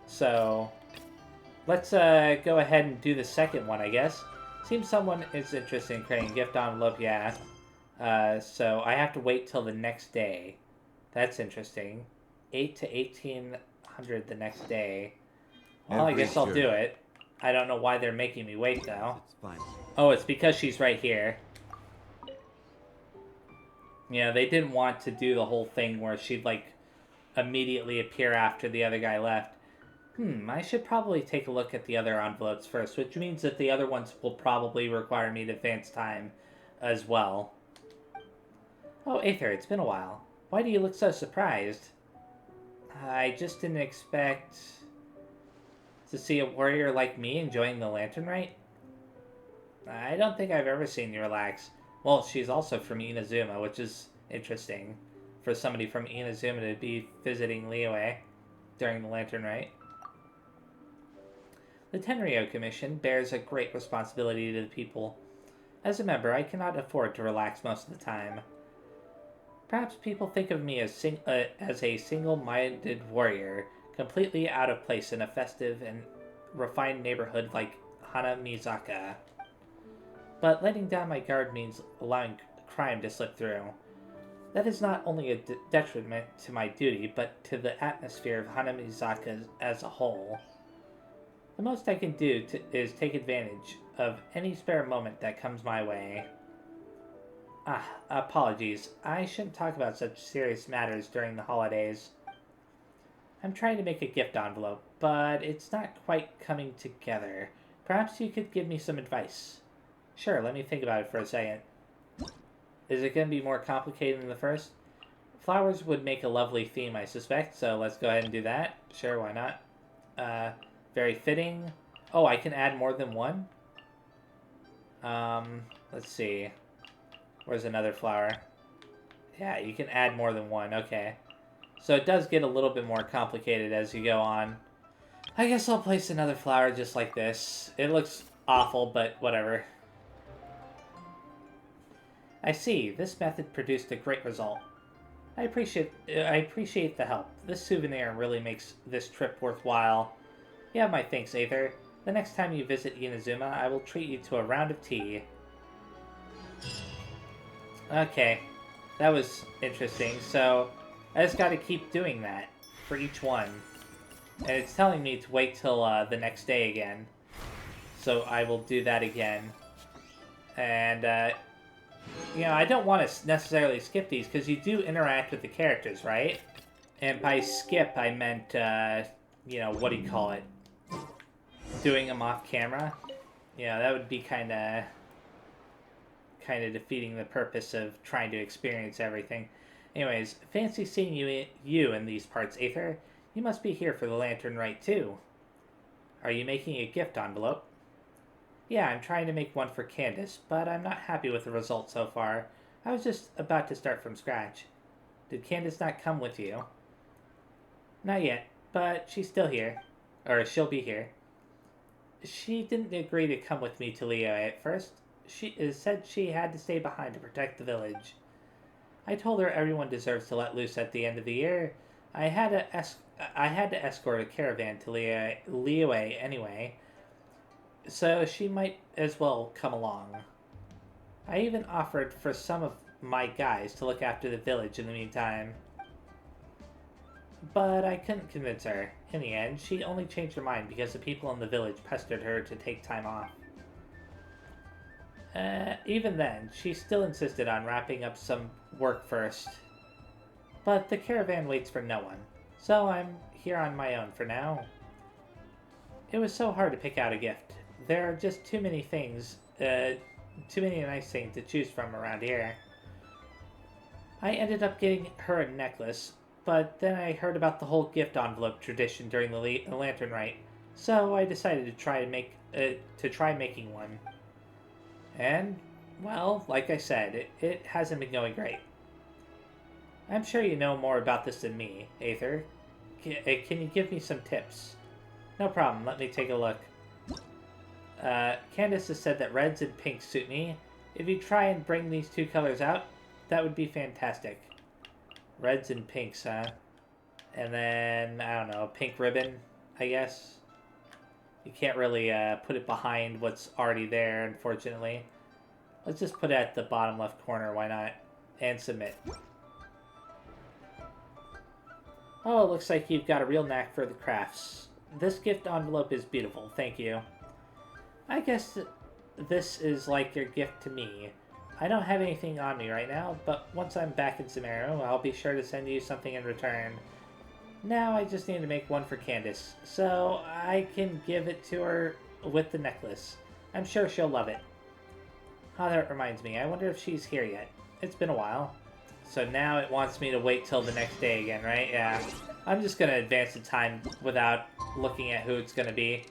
So, let's go ahead and do the second one, I guess. Seems someone is interested in creating a gift envelope, yeah. So, I have to wait till the next day. That's interesting. 8 to 1800 the next day. Well, I guess I'll do it. I don't know why they're making me wait, though. It's fine. Oh, it's because she's right here. Yeah, they didn't want to do the whole thing where she'd, like, immediately appear after the other guy left. I should probably take a look at the other envelopes first, which means that the other ones will probably require me to advance time as well. Oh, Aether, it's been a while. Why do you look so surprised? I just didn't expect to see a warrior like me enjoying the Lantern Rite. I don't think I've ever seen you relax. Well, she's also from Inazuma, which is interesting for somebody from Inazuma to be visiting Liyue during the Lantern Rite. The Tenryou Commission bears a great responsibility to the people. As a member, I cannot afford to relax most of the time. Perhaps people think of me as a single-minded warrior, completely out of place in a festive and refined neighborhood like Hanamizaka. But letting down my guard means allowing crime to slip through. That is not only a detriment to my duty, but to the atmosphere of Hanamizaka as a whole. The most I can do is take advantage of any spare moment that comes my way. Apologies. I shouldn't talk about such serious matters during the holidays. I'm trying to make a gift envelope, but it's not quite coming together. Perhaps you could give me some advice. Sure, let me think about it for a second. Is it going to be more complicated than the first? Flowers would make a lovely theme, I suspect, so let's go ahead and do that. Sure, why not? Very fitting. Oh, I can add more than one? Let's see. Where's another flower? Yeah, you can add more than one. Okay. So it does get a little bit more complicated as you go on. I guess I'll place another flower just like this. It looks awful, but whatever. I see. This method produced a great result. I appreciate the help. This souvenir really makes this trip worthwhile. You have my thanks, Aether. The next time you visit Inazuma, I will treat you to a round of tea. Okay. That was interesting. So, I just gotta keep doing that for each one. And it's telling me to wait till the next day again. So I will do that again. And, you know, I don't want to necessarily skip these, because you do interact with the characters, right? And by skip, I meant, you know, what do you call it? Doing them off camera. Yeah, that would be kind of defeating the purpose of trying to experience everything. Anyways, fancy seeing you in these parts, Aether. You must be here for the Lantern Rite too. Are you making a gift envelope? Yeah, I'm trying to make one for Candace, but I'm not happy with the results so far. I was just about to start from scratch. Did Candace not come with you? Not yet, but she's still here. Or she'll be here. She didn't agree to come with me to Leo at first. She said she had to stay behind to protect the village. I told her everyone deserves to let loose at the end of the year. I had to escort a caravan to Leo anyway, so she might as well come along. I even offered for some of my guys to look after the village in the meantime. But I couldn't convince her. In the end, she only changed her mind because the people in the village pestered her to take time off. Even then, she still insisted on wrapping up some work first. But the caravan waits for no one, so I'm here on my own for now. It was so hard to pick out a gift. There are just too many things, too many nice things to choose from around here. I ended up getting her a necklace, but then I heard about the whole gift envelope tradition during the Lantern Rite, so I decided to try making one. And, well, like I said, it hasn't been going great. I'm sure you know more about this than me, Aether. Can you give me some tips? No problem, let me take a look. Candace has said that reds and pinks suit me. If you try and bring these two colors out, that would be fantastic. Reds and pinks, huh? And then, I don't know, pink ribbon, I guess. You can't really put it behind what's already there, unfortunately. Let's just put it at the bottom left corner, why not? And submit. Oh, it looks like you've got a real knack for the crafts. This gift envelope is beautiful, thank you. I guess this is like your gift to me. I don't have anything on me right now, but once I'm back in Sumeru, I'll be sure to send you something in return. Now I just need to make one for Candace, so I can give it to her with the necklace. I'm sure she'll love it. Oh, that reminds me, I wonder if she's here yet. It's been a while. So now it wants me to wait till the next day again, right? Yeah. I'm just gonna advance the time without looking at who it's gonna be.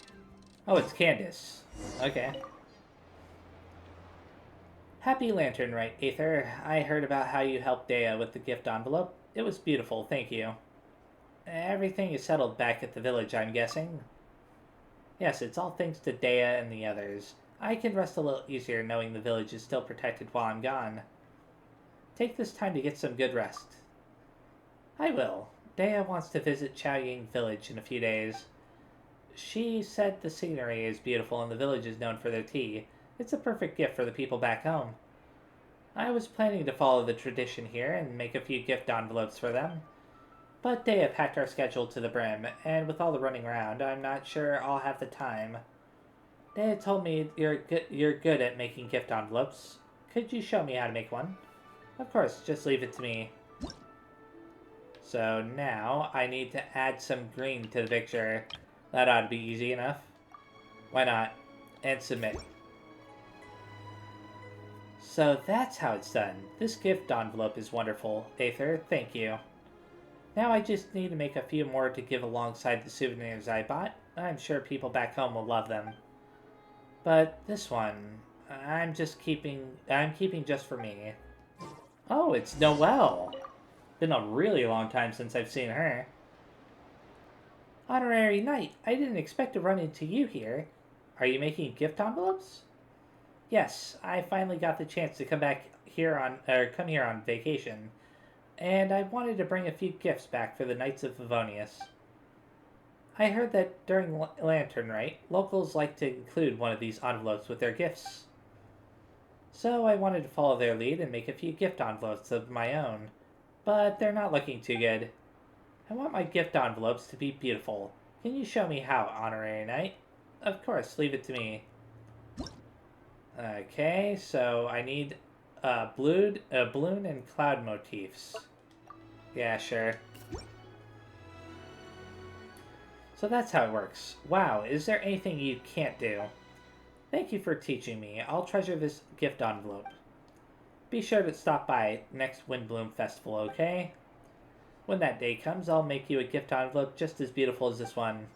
Oh, it's Candace. Okay. Happy Lantern Rite, Aether. I heard about how you helped Dea with the gift envelope. It was beautiful, thank you. Everything is settled back at the village, I'm guessing? Yes, it's all thanks to Dea and the others. I can rest a little easier knowing the village is still protected while I'm gone. Take this time to get some good rest. I will. Dea wants to visit Chaoying village in a few days. She said the scenery is beautiful and the village is known for their tea. It's a perfect gift for the people back home. I was planning to follow the tradition here and make a few gift envelopes for them. But Dea packed our schedule to the brim, and with all the running around, I'm not sure I'll have the time. Dea told me you're good at making gift envelopes. Could you show me how to make one? Of course, just leave it to me. So now I need to add some green to the picture. That ought to be easy enough. Why not? And submit. So that's how it's done. This gift envelope is wonderful, Aether. Thank you. Now I just need to make a few more to give alongside the souvenirs I bought. I'm sure people back home will love them. But this one, I'm keeping just for me. Oh, it's Noelle! Been a really long time since I've seen her. Honorary Knight, I didn't expect to run into you here. Are you making gift envelopes? Yes, I finally got the chance to come here on vacation, and I wanted to bring a few gifts back for the Knights of Favonius. I heard that during Lantern Rite, locals like to include one of these envelopes with their gifts. So I wanted to follow their lead and make a few gift envelopes of my own, but they're not looking too good. I want my gift envelopes to be beautiful. Can you show me how, Honorary Knight? Of course, leave it to me. Okay, so I need balloon and cloud motifs. Yeah, sure. So that's how it works. Wow, is there anything you can't do? Thank you for teaching me. I'll treasure this gift envelope. Be sure to stop by next Windbloom Festival, okay? When that day comes, I'll make you a gift envelope just as beautiful as this one.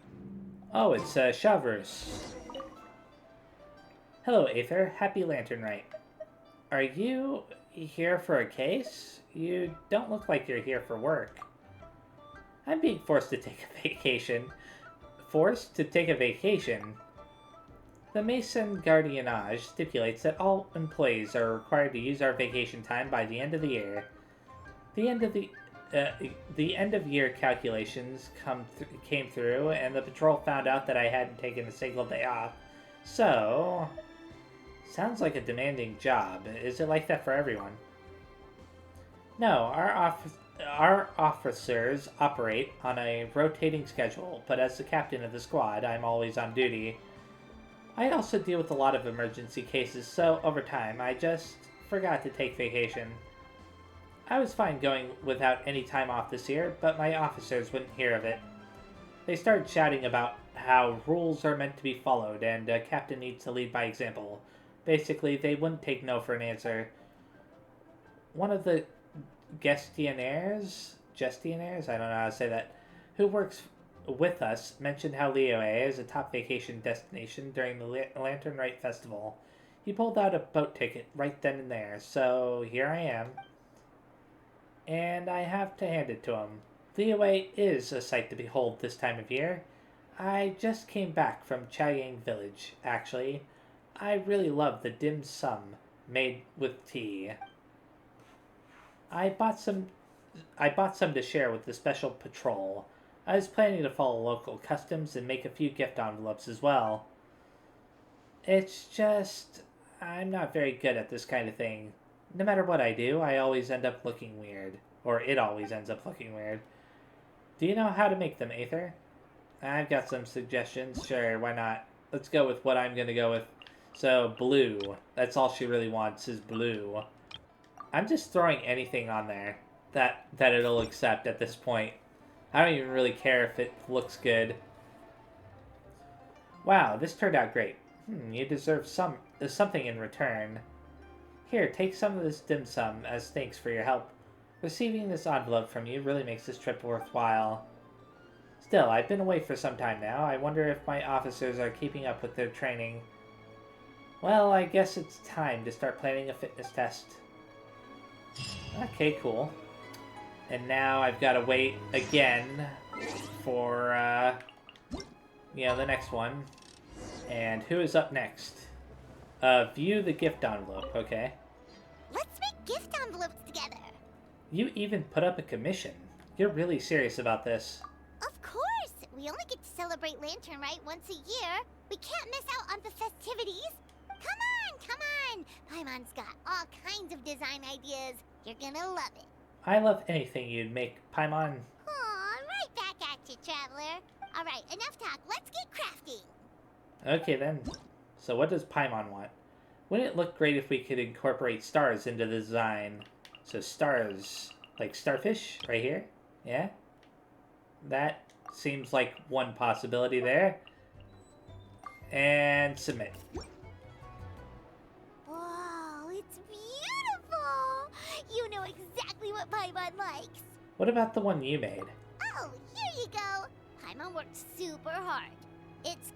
Oh, it's Shavers. Hello, Aether. Happy Lantern Rite. Are you here for a case? You don't look like you're here for work. I'm being forced to take a vacation. Forced to take a vacation? The Mason Guardianage stipulates that all employees are required to use our vacation time by the end of the year. The end of year calculations came through, and the patrol found out that I hadn't taken a single day off. So, sounds like a demanding job. Is it like that for everyone? No, our officers operate on a rotating schedule, but as the captain of the squad, I'm always on duty. I also deal with a lot of emergency cases, so over time, I just forgot to take vacation. I was fine going without any time off this year, but my officers wouldn't hear of it. They started shouting about how rules are meant to be followed, and a captain needs to lead by example. Basically, they wouldn't take no for an answer. One of the gestionnaires, I don't know how to say that, who works with us, mentioned how Liyue is a top vacation destination during the Lantern Rite Festival. He pulled out a boat ticket right then and there, so here I am. And I have to hand it to him. Liyue is a sight to behold this time of year. I just came back from Chaoyang Village, actually. I really love the dim sum made with tea. I bought some to share with the special patrol. I was planning to follow local customs and make a few gift envelopes as well. It's just, I'm not very good at this kind of thing. No matter what I do, I always end up looking weird. Or it always ends up looking weird. Do you know how to make them, Aether? I've got some suggestions. Sure, why not? Let's go with what I'm gonna go with. So, blue. That's all she really wants is blue. I'm just throwing anything on there that it'll accept at this point. I don't even really care if it looks good. Wow, this turned out great. You deserve something in return. Here, take some of this dim sum as thanks for your help. Receiving this envelope from you really makes this trip worthwhile. Still, I've been away for some time now. I wonder if my officers are keeping up with their training. Well, I guess it's time to start planning a fitness test. Okay, cool. And now I've got to wait again for, the next one. And who is up next? View the gift envelope, okay. Let's make gift envelopes together. You even put up a commission. You're really serious about this. Of course! We only get to celebrate Lantern Rite once a year. We can't miss out on the festivities. Come on! Paimon's got all kinds of design ideas. You're gonna love it. I love anything you'd make, Paimon. Aw, right back at you, Traveler. Alright, enough talk. Let's get crafting. Okay then. So what does Paimon want? Wouldn't it look great if we could incorporate stars into the design? So stars, like starfish, right here? Yeah? That seems like one possibility there. And submit. Whoa, it's beautiful! You know exactly what Paimon likes. What about the one you made? Oh, here you go. Paimon worked super hard.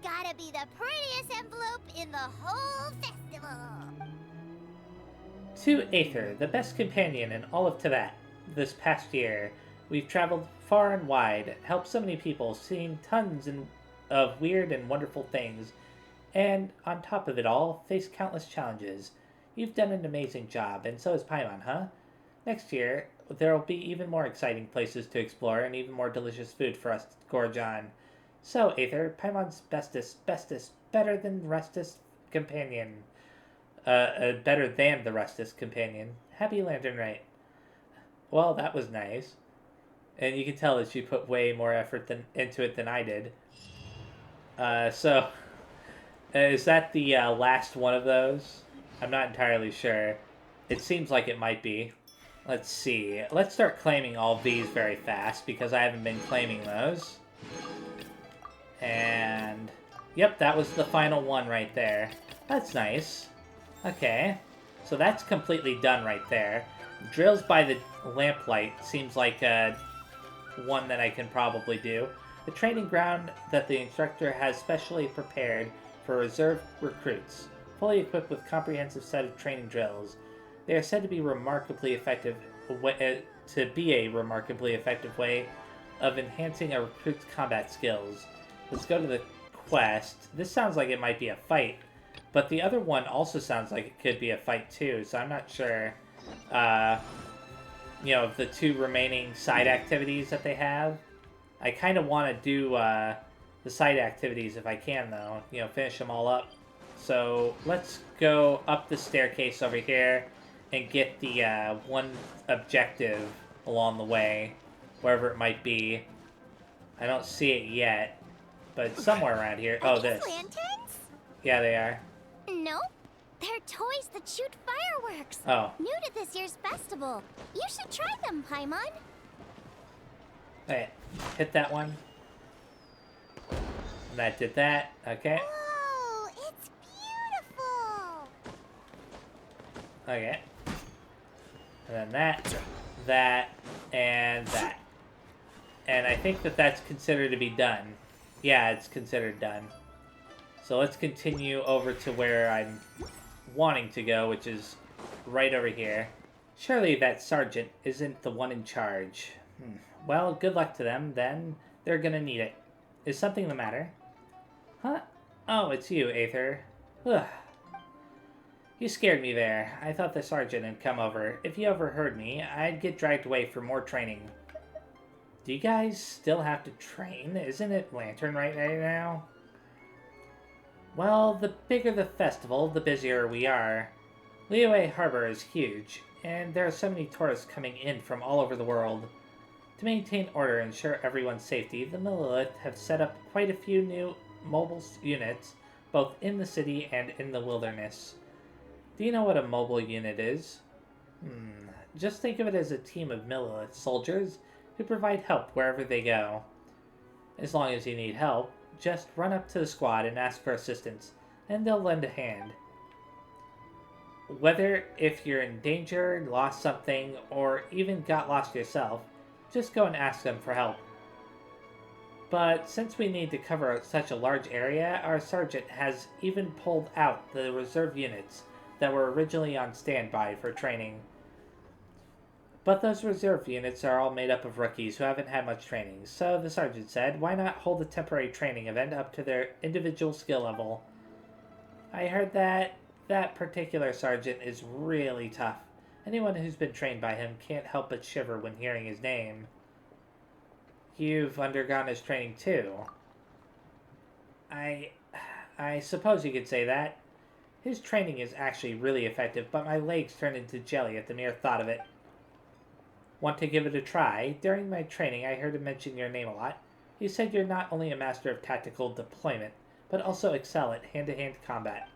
gotta be the prettiest envelope in the whole festival. To Aether, the best companion in all of Tibet. This past year, we've traveled far and wide, helped so many people, seen tons of weird and wonderful things, and on top of it all, faced countless challenges. You've done an amazing job, and so has Paimon, huh? Next year, there will be even more exciting places to explore and even more delicious food for us to gorge on. So, Aether, Paimon's bestest, better than Restest companion. Better than the Restest companion. Happy Lantern Rite. Well, that was nice. And you can tell that she put way more effort into it than I did. Is that the last one of those? I'm not entirely sure. It seems like it might be. Let's see. Let's start claiming all of these very fast, because I haven't been claiming those. And... yep, that was the final one right there. That's nice. Okay. So that's completely done right there. Drills by the lamplight seems like one that I can probably do. The training ground that the instructor has specially prepared for reserve recruits, fully equipped with a comprehensive set of training drills. They are said to be remarkably effective way of enhancing a recruit's combat skills. Let's go to the quest. This sounds like it might be a fight, but the other one also sounds like it could be a fight too, so I'm not sure, you know, of the two remaining side activities that they have. I kind of want to do the side activities if I can, though. You know, finish them all up. So let's go up the staircase over here and get the one objective along the way, wherever it might be. I don't see it yet, but it's somewhere around here. Oh, this. Lanterns? Yeah, they are. Nope. They're toys that shoot fireworks. Oh. New to this year's festival. You should try them, Paimon. Wait, hit that one. And that did that. Okay. Whoa, it's beautiful. Okay. And then that, and that. And I think that that's considered to be done. Yeah, it's considered done. So let's continue over to where I'm wanting to go, which is right over here. Surely that sergeant isn't the one in charge. Well, good luck to them, then. They're gonna need it. Is something the matter? Huh? Oh, it's you, Aether. Ugh. You scared me there. I thought the sergeant had come over. If you overheard me, I'd get dragged away for more training. Do you guys still have to train? Isn't it Lantern Rite right now? Well, the bigger the festival, the busier we are. Liyue Harbor is huge, and there are so many tourists coming in from all over the world. To maintain order and ensure everyone's safety, the Millelith have set up quite a few new mobile units, both in the city and in the wilderness. Do you know what a mobile unit is? Just think of it as a team of Millelith soldiers who provide help wherever they go. As long as you need help, just run up to the squad and ask for assistance, and they'll lend a hand. Whether if you're in danger, lost something, or even got lost yourself, just go and ask them for help. But since we need to cover such a large area, our sergeant has even pulled out the reserve units that were originally on standby for training. But those reserve units are all made up of rookies who haven't had much training, so the sergeant said, why not hold a temporary training event up to their individual skill level? I heard that that particular sergeant is really tough. Anyone who's been trained by him can't help but shiver when hearing his name. You've undergone his training too. I suppose you could say that. His training is actually really effective, but my legs turn into jelly at the mere thought of it. Want to give it a try? During my training, I heard him mention your name a lot. He said you're not only a master of tactical deployment, but also excel at hand-to-hand combat.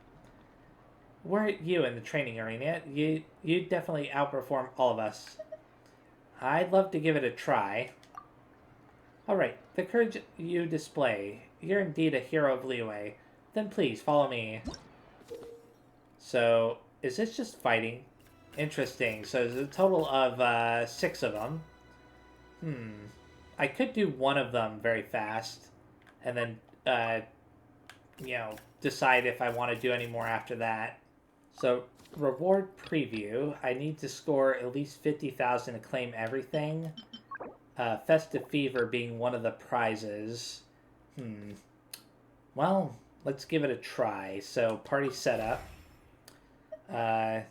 Weren't you in the training arena? You'd definitely outperform all of us. I'd love to give it a try. Alright, the courage you display. You're indeed a hero of Liyue. Then please, follow me. So, is this just fighting? Interesting. So there's a total of 6 of them. I could do one of them very fast. And then you know, decide if I want to do any more after that. So, reward preview. I need to score at least 50,000 to claim everything. Festive Fever being one of the prizes. Well, let's give it a try. So, party setup. Can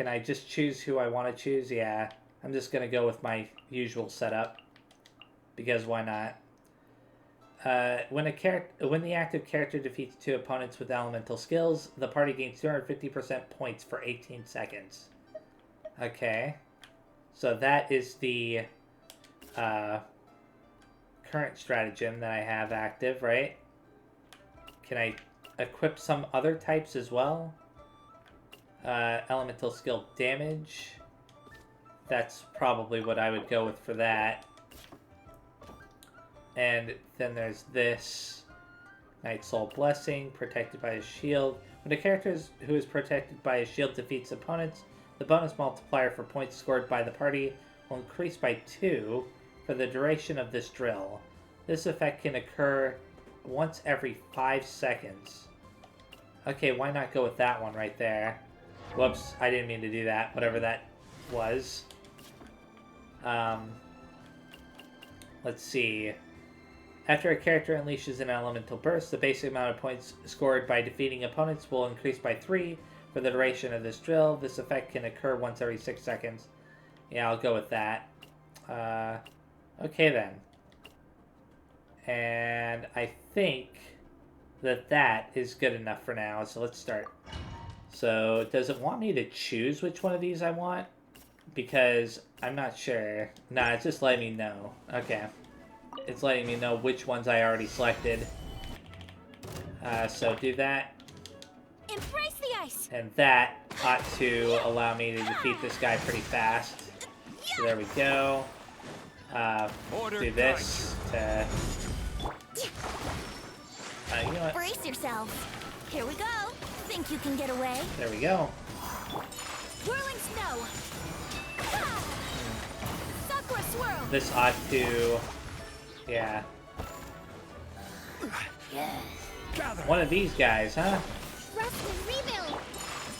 I just choose who I want to choose? Yeah, I'm just going to go with my usual setup. Because why not? When the active character defeats 2 opponents with elemental skills, the party gains 250% points for 18 seconds. Okay. So that is the current stratagem that I have active, right? Can I equip some other types as well? Elemental skill damage. That's probably what I would go with for that. And then there's this. Night Soul Blessing, protected by a shield. When a character who is protected by a shield defeats opponents, the bonus multiplier for points scored by the party will increase by 2 for the duration of this drill. This effect can occur once every 5 seconds. Okay, why not go with that one right there? Whoops, I didn't mean to do that, whatever that was. Let's see. After a character unleashes an elemental burst, the basic amount of points scored by defeating opponents will increase by 3 for the duration of this drill. This effect can occur once every 6 seconds. Yeah, I'll go with that. Okay then. And I think that is good enough for now, so let's start. So, does it want me to choose which one of these I want? Because I'm not sure. Nah, it's just letting me know. Okay. It's letting me know which ones I already selected. So do that. Embrace the ice. And that ought to allow me to defeat this guy pretty fast. So there we go. Do this to... you know what? Brace yourselves. Here we go. Think you can get away? There we go. Whirling snow. Sakura swirl. This ought to... Yeah. One of these guys, huh? Rest and rebuild.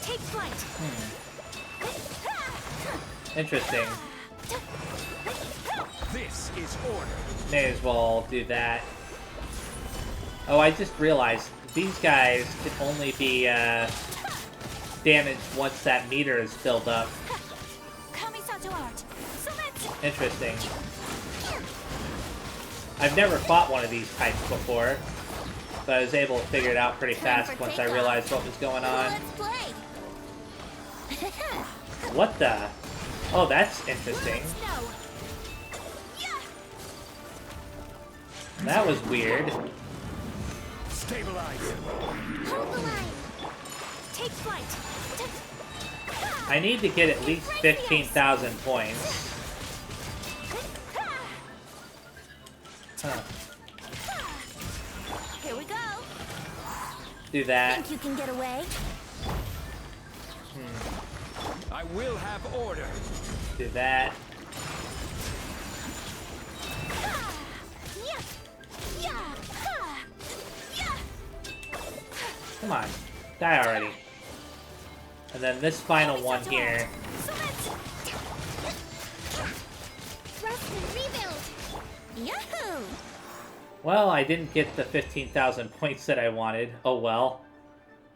Take flight. Interesting. This is order. May as well do that. Oh, I just realized these guys can only be damaged once that meter is filled up. Interesting. I've never fought one of these types before, but I was able to figure it out pretty fast once I realized what was going on. What the? Oh, that's interesting. That was weird. Stabilize. Hold the line. Take flight. I need to get at least 15,000 points. Huh. Here we go. Do that. Think you can get away? I will have order. Do that. Come on. Die already. And then this final one here. Rest and rebuild. Yahoo! Well, I didn't get the 15,000 points that I wanted. Oh well.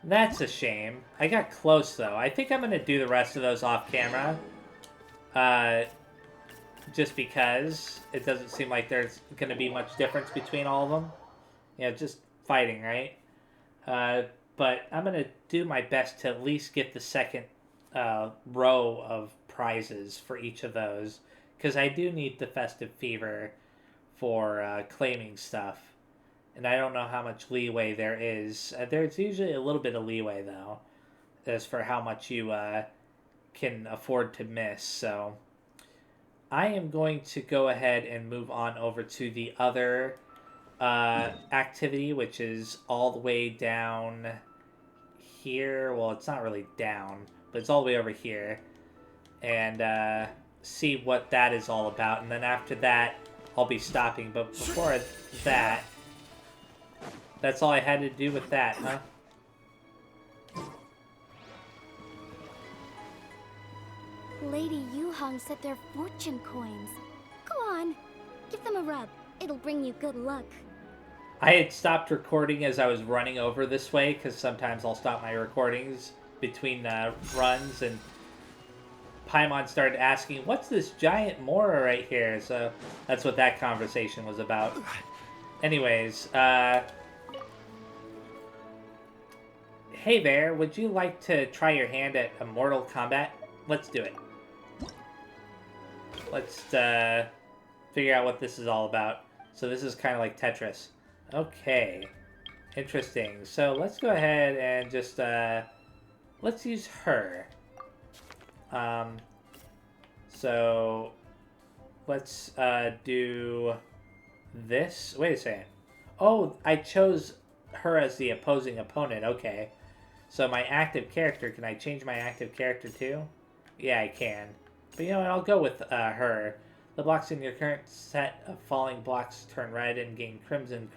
That's a shame. I got close though. I think I'm going to do the rest of those off camera. Just because it doesn't seem like there's going to be much difference between all of them. You know, just fighting, right? But I'm going to do my best to at least get the second row of prizes for each of those. Because I do need the Festive Fever for claiming stuff. And I don't know how much leeway there is. There's usually a little bit of leeway, though, as for how much you can afford to miss. So I am going to go ahead and move on over to the other activity, which is all the way down here. Well, it's not really down, but it's all the way over here. And see what that is all about. And then after that, I'll be stopping. But before that, That's all I had to do with that, huh? Lady Yuhong said they're fortune coins. Go on, give them a rub. It'll bring you good luck. I had stopped recording as I was running over this way, because sometimes I'll stop my recordings between runs, and Paimon started asking, what's this giant Mora right here? So that's what that conversation was about. Anyways, hey there, would you like to try your hand at a Mortal Kombat? Let's do it. Let's figure out what this is all about. So this is kind of like Tetris. Okay. Interesting. So let's go ahead and just, let's use her. So let's do this. Wait a second. Oh, I chose her as the opposing opponent. Okay. So my active character, can I change my active character too? Yeah, I can. But you know what, I'll go with her. The blocks in your current set of falling blocks turn red and gain crimson.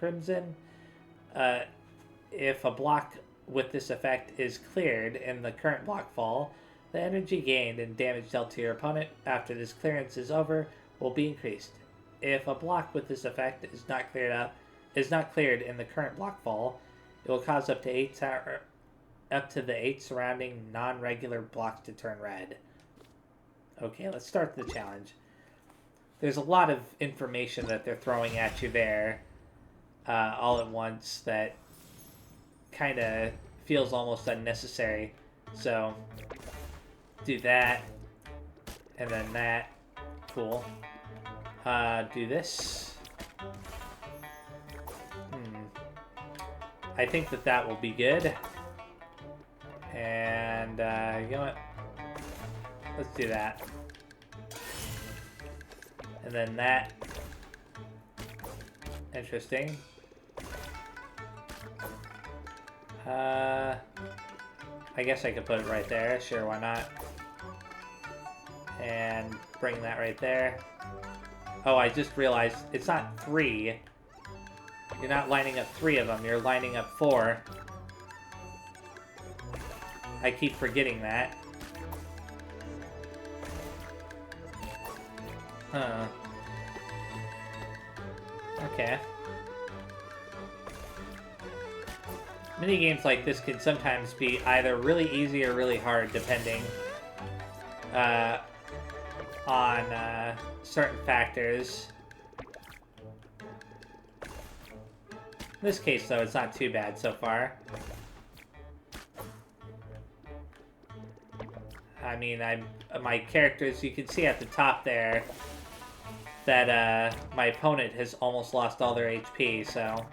If a block with this effect is cleared in the current block fall, the energy gained and damage dealt to your opponent after this clearance is over will be increased. If a block with this effect is not cleared in the current block fall, it will cause up to the 8 surrounding non-regular blocks to turn red. Okay, let's start the challenge. There's a lot of information that they're throwing at you there all at once that kind of feels almost unnecessary. So, do that, and then that. Cool. Do this. I think that will be good. And, you know what? Let's do that. And then that. Interesting. I guess I could put it right there. Sure, why not? And bring that right there. Oh, I just realized it's not 3. You're not lining up 3 of them. You're lining up 4. I keep forgetting that. Huh. Okay. Minigames like this can sometimes be either really easy or really hard, depending on certain factors. In this case, though, it's not too bad so far. I mean, my characters, you can see at the top there that my opponent has almost lost all their HP, so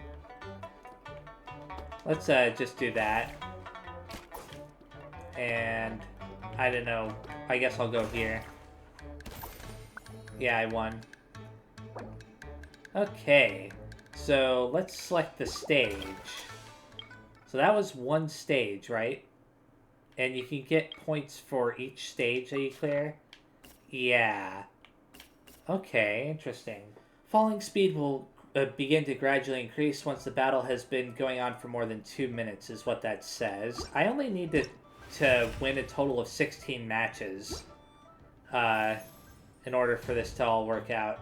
let's just do that. And I don't know, I guess I'll go here. Yeah, I won. Okay, so let's select the stage. So that was one stage, right? And you can get points for each stage that you clear? Yeah. Okay, interesting. Falling speed will begin to gradually increase once the battle has been going on for more than 2 minutes, is what that says. I only need to win a total of 16 matches in order for this to all work out.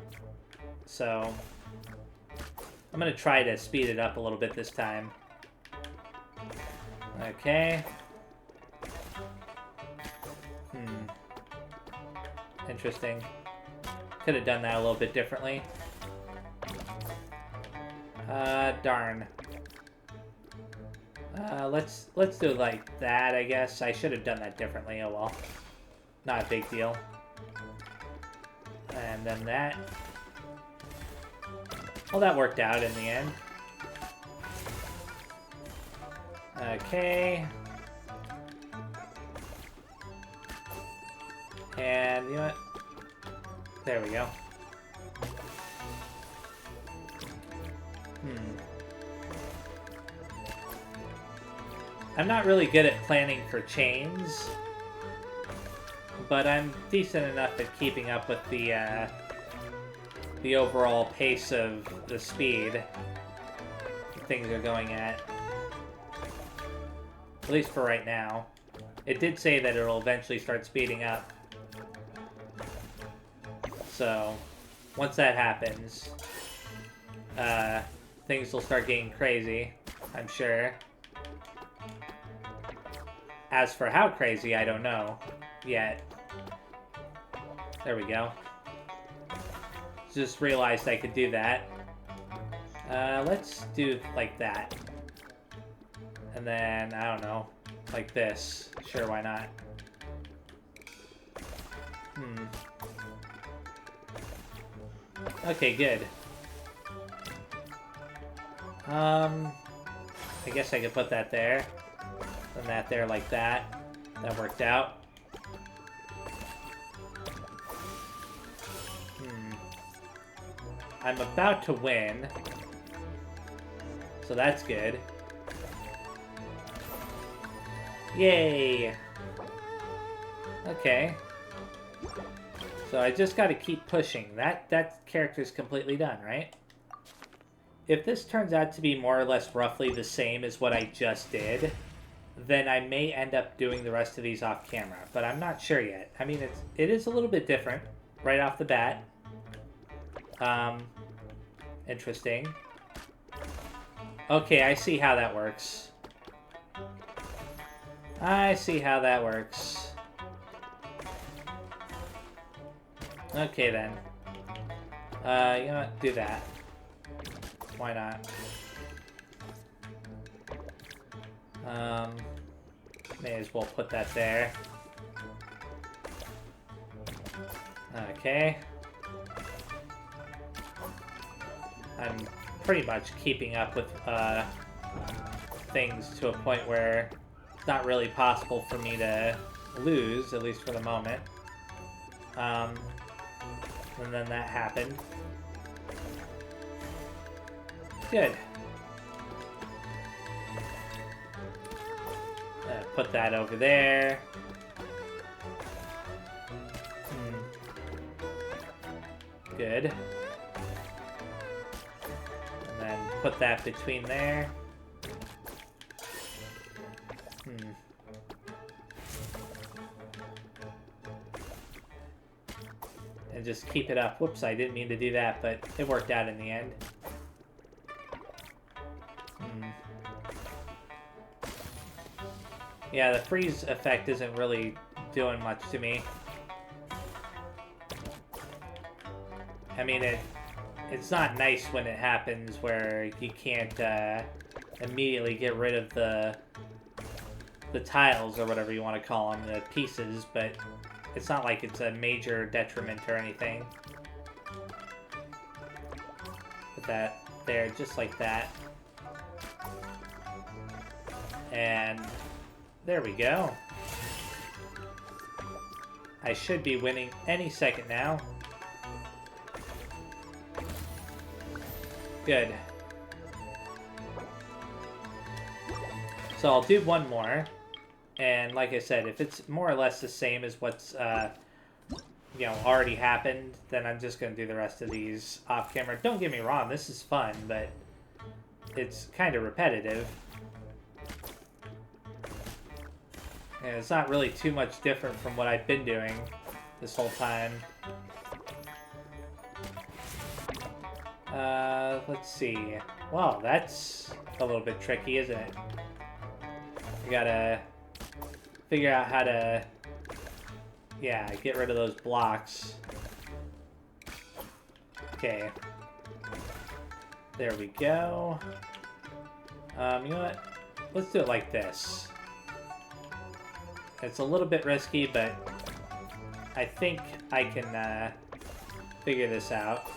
So I'm going to try to speed it up a little bit this time. Okay. Interesting. Could have done that a little bit differently. Darn. Let's do it like that, I guess. I should have done that differently. Oh well. Not a big deal. And then that. Well, that worked out in the end. Okay. And, you know what? There we go. I'm not really good at planning for chains, but I'm decent enough at keeping up with the overall pace of the speed. things are going at. At least for right now. It did say that it'll eventually start speeding up. So, once that happens, things will start getting crazy, I'm sure. As for how crazy, I don't know yet. There we go. Just realized I could do that. Let's do like that. And then, I don't know, like this. Sure, why not? Okay, good. I guess I could put that there. And that there like that. That worked out. I'm about to win. So that's good. Yay! Okay. So I just gotta keep pushing. That character's completely done, right? If this turns out to be more or less roughly the same as what I just did, then I may end up doing the rest of these off camera, but I'm not sure yet. I mean, it is a little bit different right off the bat. Interesting. Okay, I see how that works. I see how that works. Okay then. You know what? Do that. Why not? May as well put that there. Okay. I'm pretty much keeping up with things to a point where it's not really possible for me to lose, at least for the moment. And then that happened. Good. Put that over there. Good. And then put that between there. And just keep it up. Whoops, I didn't mean to do that, but it worked out in the end. Yeah, the freeze effect isn't really doing much to me. I mean, it's not nice when it happens where you can't immediately get rid of the tiles or whatever you want to call them, the pieces, but it's not like it's a major detriment or anything. Put that there, just like that. And there we go. I should be winning any second now. Good. So I'll do one more. And like I said, if it's more or less the same as what's, you know, already happened, then I'm just going to do the rest of these off camera. Don't get me wrong, this is fun, but it's kind of repetitive. And it's not really too much different from what I've been doing this whole time. Let's see. Well, that's a little bit tricky, isn't it? We gotta figure out how to, yeah, get rid of those blocks. Okay. There we go. You know what? Let's do it like this. It's a little bit risky, but I think I can figure this out.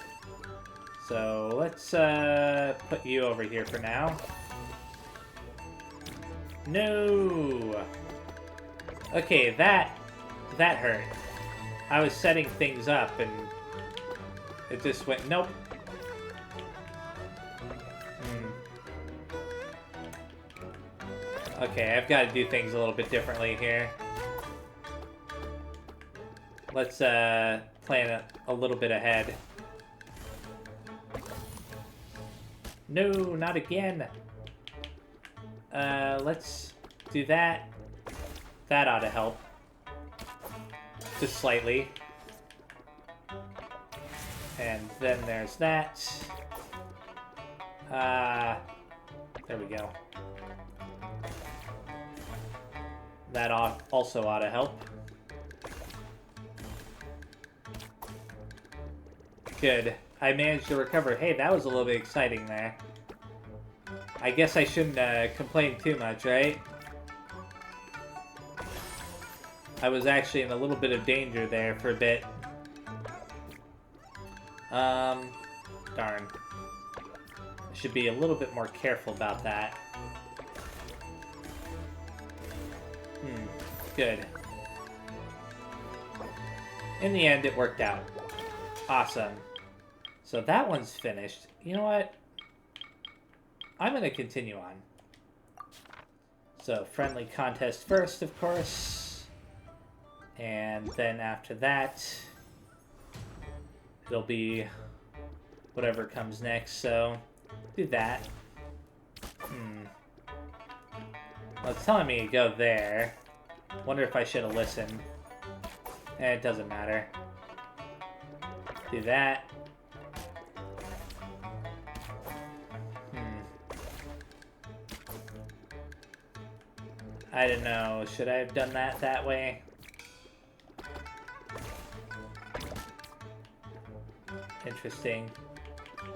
So let's put you over here for now. No! Okay, that hurt. I was setting things up and it just went, nope. Okay, I've got to do things a little bit differently here. Let's plan a little bit ahead. No, not again. Let's do that. That ought to help. Just slightly. And then there's that. There we go. That also ought to help. Good. I managed to recover. Hey, that was a little bit exciting there. I guess I shouldn't complain too much, right? I was actually in a little bit of danger there for a bit. Darn. I should be a little bit more careful about that. Good. In the end, it worked out. Awesome. So that one's finished. You know what? I'm going to continue on. So, friendly contest first, of course. And then after that, it'll be whatever comes next. So, do that. Well, it's telling me to go there. Wonder if I should have listened. It doesn't matter. Do that. I don't know. Should I have done that way? Interesting.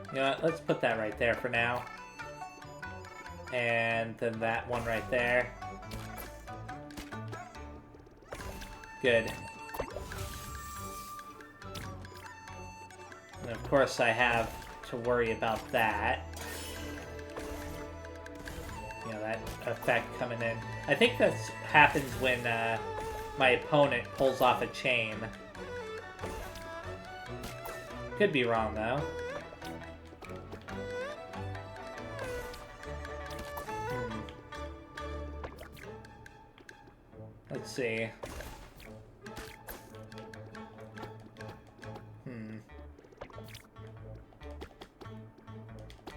You know what? Let's put that right there for now. And then that one right there. Good. And of course I have to worry about that. You know, that effect coming in. I think that happens when my opponent pulls off a chain. Could be wrong, though. Let's see.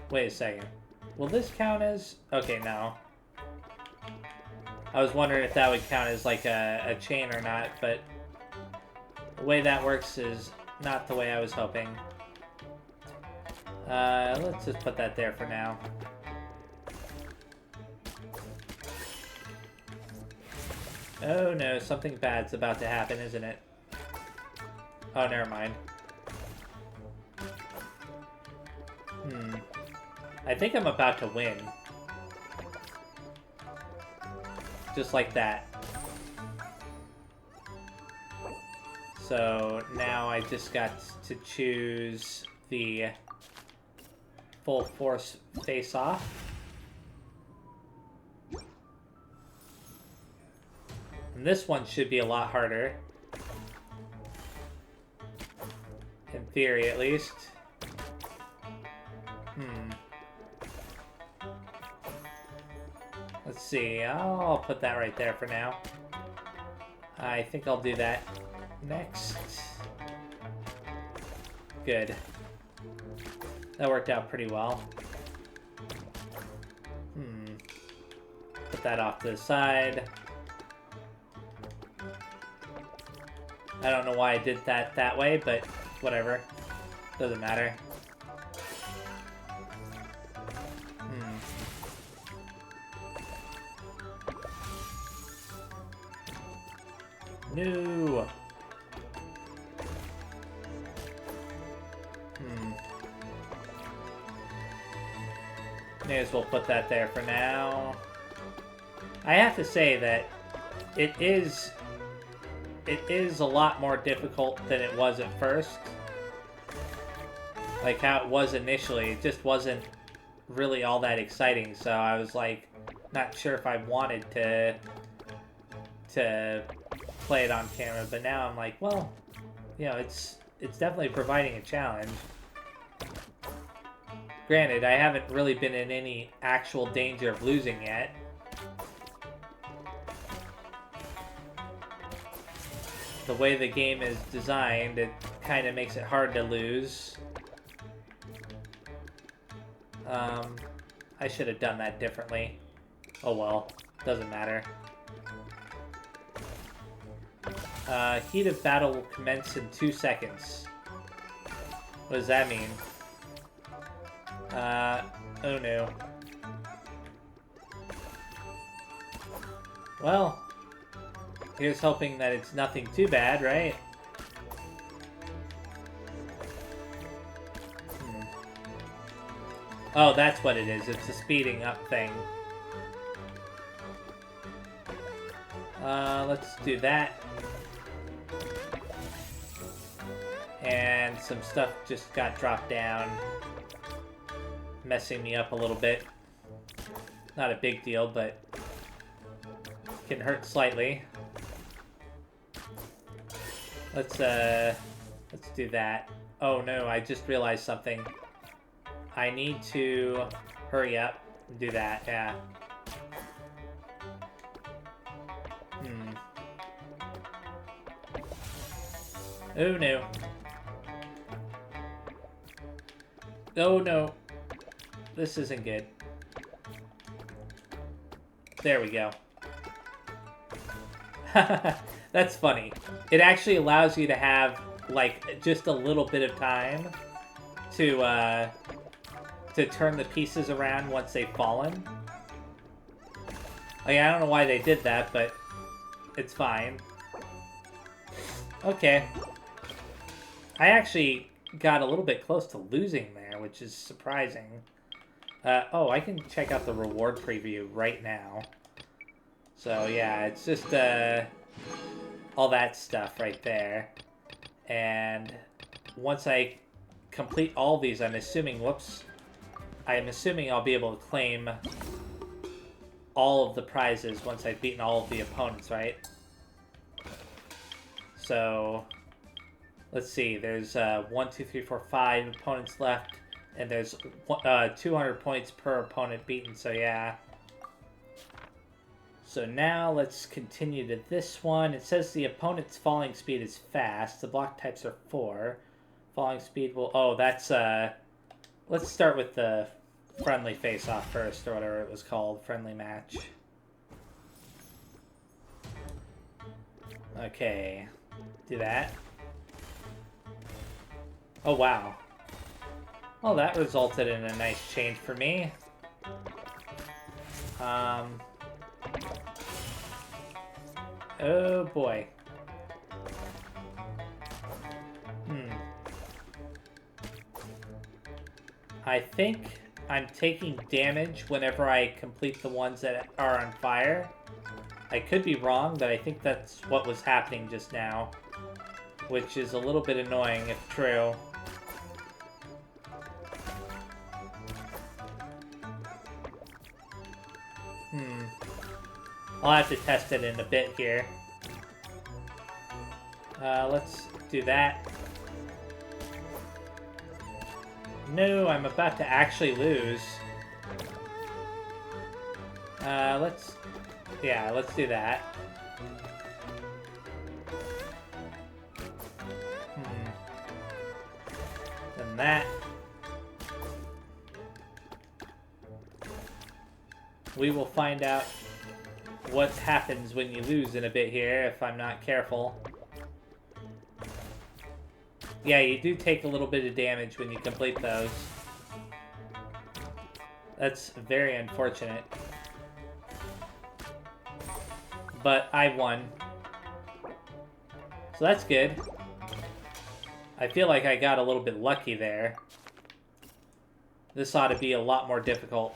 Wait a second. Will this count as... Okay, no. I was wondering if that would count as like a chain or not, but the way that works is not the way I was hoping. Let's just put that there for now. Oh no, something bad's about to happen, isn't it? Oh, never mind. I think I'm about to win. Just like that. So now I just got to choose the full force face-off. And this one should be a lot harder. In theory, at least. Let's see, I'll put that right there for now. I think I'll do that next. Good. That worked out pretty well. Put that off to the side. I don't know why I did that way, but whatever. Doesn't matter. No. May as well put that there for now. I have to say that it is a lot more difficult than it was at first. Like how it was initially, it just wasn't really all that exciting, so I was like not sure if I wanted to play it on camera, but now I'm like, well, you know, it's definitely providing a challenge. Granted, I haven't really been in any actual danger of losing yet. The way the game is designed, it kind of makes it hard to lose. I should have done that differently. Oh well, doesn't matter. Heat of battle will commence in 2 seconds. What does that mean? Oh no. Well, here's hoping that it's nothing too bad, right? Oh, that's what it is. It's a speeding up thing. Let's do that. And some stuff just got dropped down, messing me up a little bit. Not a big deal, but can hurt slightly. Let's do that. Oh no, I just realized something. I need to hurry up and do that, yeah. Oh no. Oh no. This isn't good. There we go. That's funny. It actually allows you to have, like, just a little bit of time to turn the pieces around once they've fallen. Like, I don't know why they did that, but it's fine. Okay. I actually got a little bit close to losing there, which is surprising. Oh, I can check out the reward preview right now. So, yeah, it's just, all that stuff right there. And once I complete all these, I'm assuming, whoops, I'm assuming I'll be able to claim all of the prizes once I've beaten all of the opponents, right? So, let's see, there's 1, 2, 3, 4, 5 opponents left, and there's 200 points per opponent beaten, so yeah. So now let's continue to this one. It says the opponent's falling speed is fast. The block types are 4. Falling speed will... Oh, that's... Let's start with the friendly face-off first, or whatever it was called. Friendly match. Okay. Do that. Oh, wow. Well, that resulted in a nice change for me. Oh, boy. I think I'm taking damage whenever I complete the ones that are on fire. I could be wrong, but I think that's what was happening just now. Which is a little bit annoying, if true. I'll have to test it in a bit here. Let's do that. No, I'm about to actually lose. Let's do that. And that. We will find out what happens when you lose in a bit here, if I'm not careful. Yeah, you do take a little bit of damage when you complete those. That's very unfortunate. But I won. So that's good. I feel like I got a little bit lucky there. This ought to be a lot more difficult.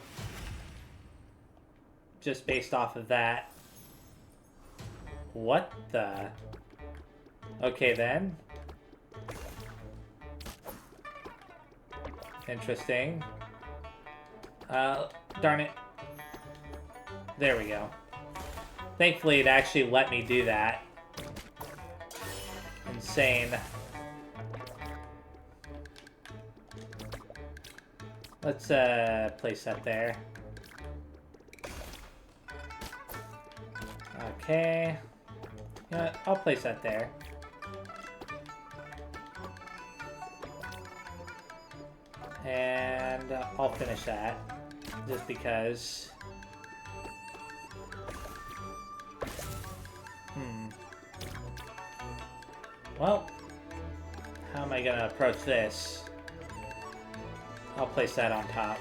Just based off of that. What the? Okay then. Interesting. Darn it. There we go. Thankfully it actually let me do that. Insane. Let's place that there. Okay. Yeah, I'll place that there. And I'll finish that. Just because. Well, how am I gonna approach this? I'll place that on top.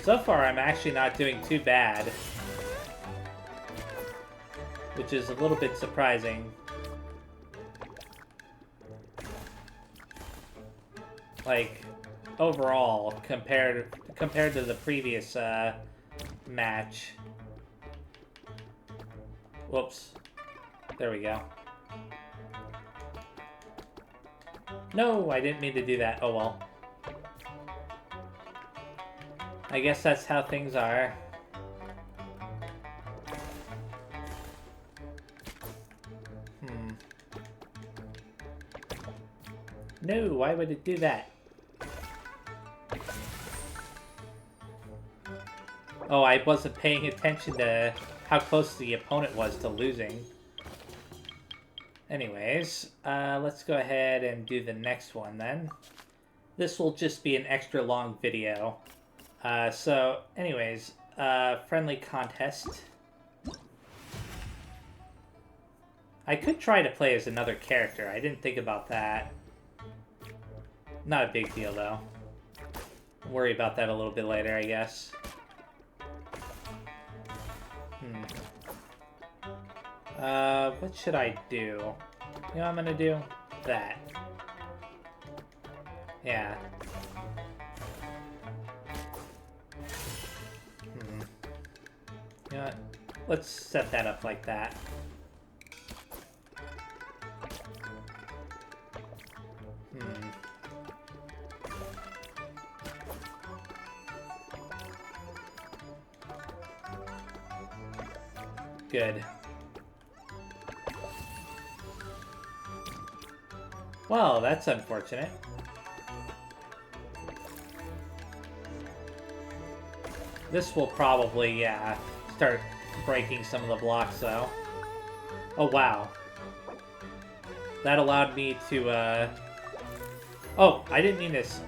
So far, I'm actually not doing too bad. Which is a little bit surprising. Like, overall, compared to the previous, match. Whoops. There we go. No, I didn't mean to do that. Oh well. I guess that's how things are. No, why would it do that? Oh, I wasn't paying attention to how close the opponent was to losing. Anyways, let's go ahead and do the next one then. This will just be an extra long video. So, anyways, friendly contest. I could try to play as another character. I didn't think about that. Not a big deal, though. Worry about that a little bit later, I guess. What should I do? You know what I'm gonna do? That. Yeah. You know what? Let's set that up like that. Good. Well, that's unfortunate. This will probably, yeah, start breaking some of the blocks, though. Oh, wow. That allowed me to, Oh, I didn't mean this.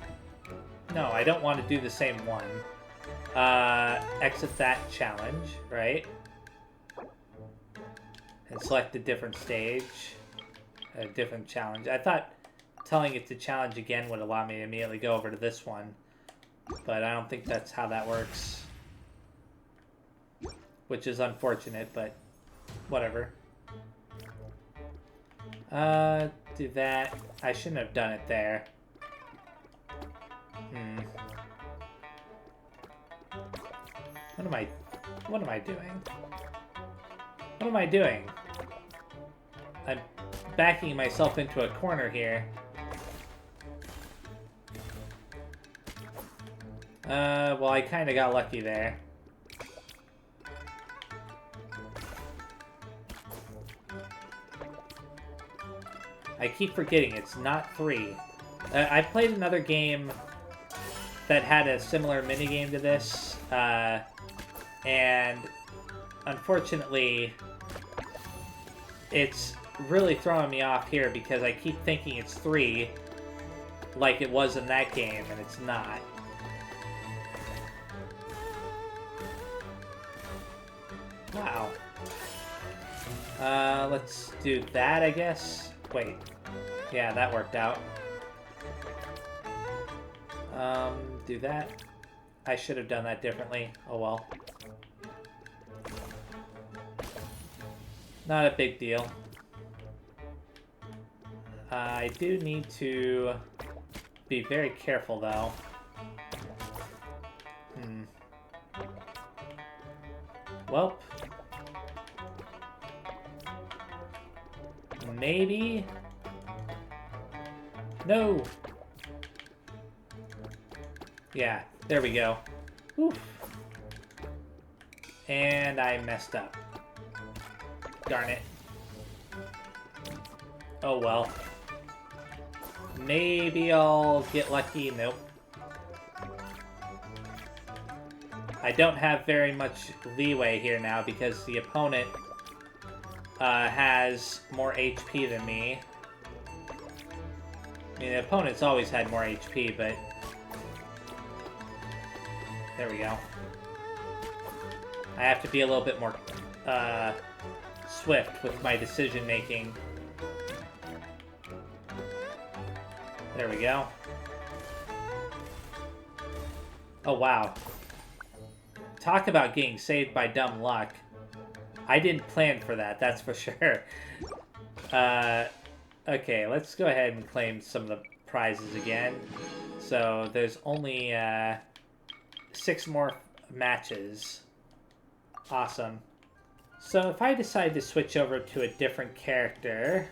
No, I don't want to do the same one. Exit that challenge, right? And select a different stage. A different challenge. I thought telling it to challenge again would allow me to immediately go over to this one. But I don't think that's how that works. Which is unfortunate, but whatever. Do that. I shouldn't have done it there. What am I doing? What am I doing? I'm backing myself into a corner here. Well, I kind of got lucky there. I keep forgetting it's not 3. I played another game that had a similar minigame to this, and unfortunately, it's really throwing me off here because I keep thinking it's 3, like it was in that game, and it's not. Wow. Let's do that, I guess. Wait. Yeah, that worked out. Do that. I should have done that differently. Oh well. Not a big deal. I do need to be very careful, though. Welp. Maybe? No! Yeah, there we go. Oof. And I messed up. Darn it. Oh well. Maybe I'll get lucky. Nope. I don't have very much leeway here now because the opponent has more HP than me. I mean, the opponent's always had more HP, but... There we go. I have to be a little bit more swift with my decision-making. There we go. Oh, wow. Talk about getting saved by dumb luck. I didn't plan for that, that's for sure. Okay, let's go ahead and claim some of the prizes again. So, there's only 6 more matches. Awesome. So, if I decide to switch over to a different character...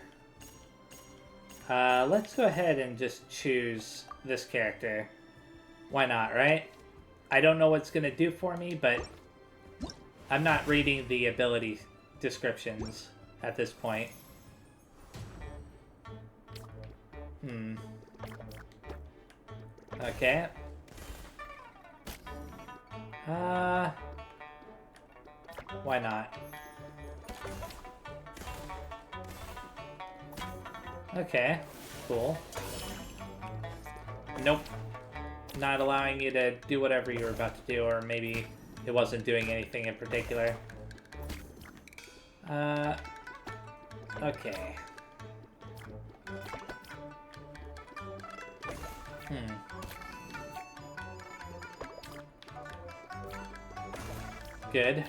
let's go ahead and just choose this character. Why not, right? I don't know what's going to do for me, but I'm not reading the ability descriptions at this point. Okay. Why not? Okay, cool. Nope. Not allowing you to do whatever you were about to do, or maybe it wasn't doing anything in particular. Okay. Good.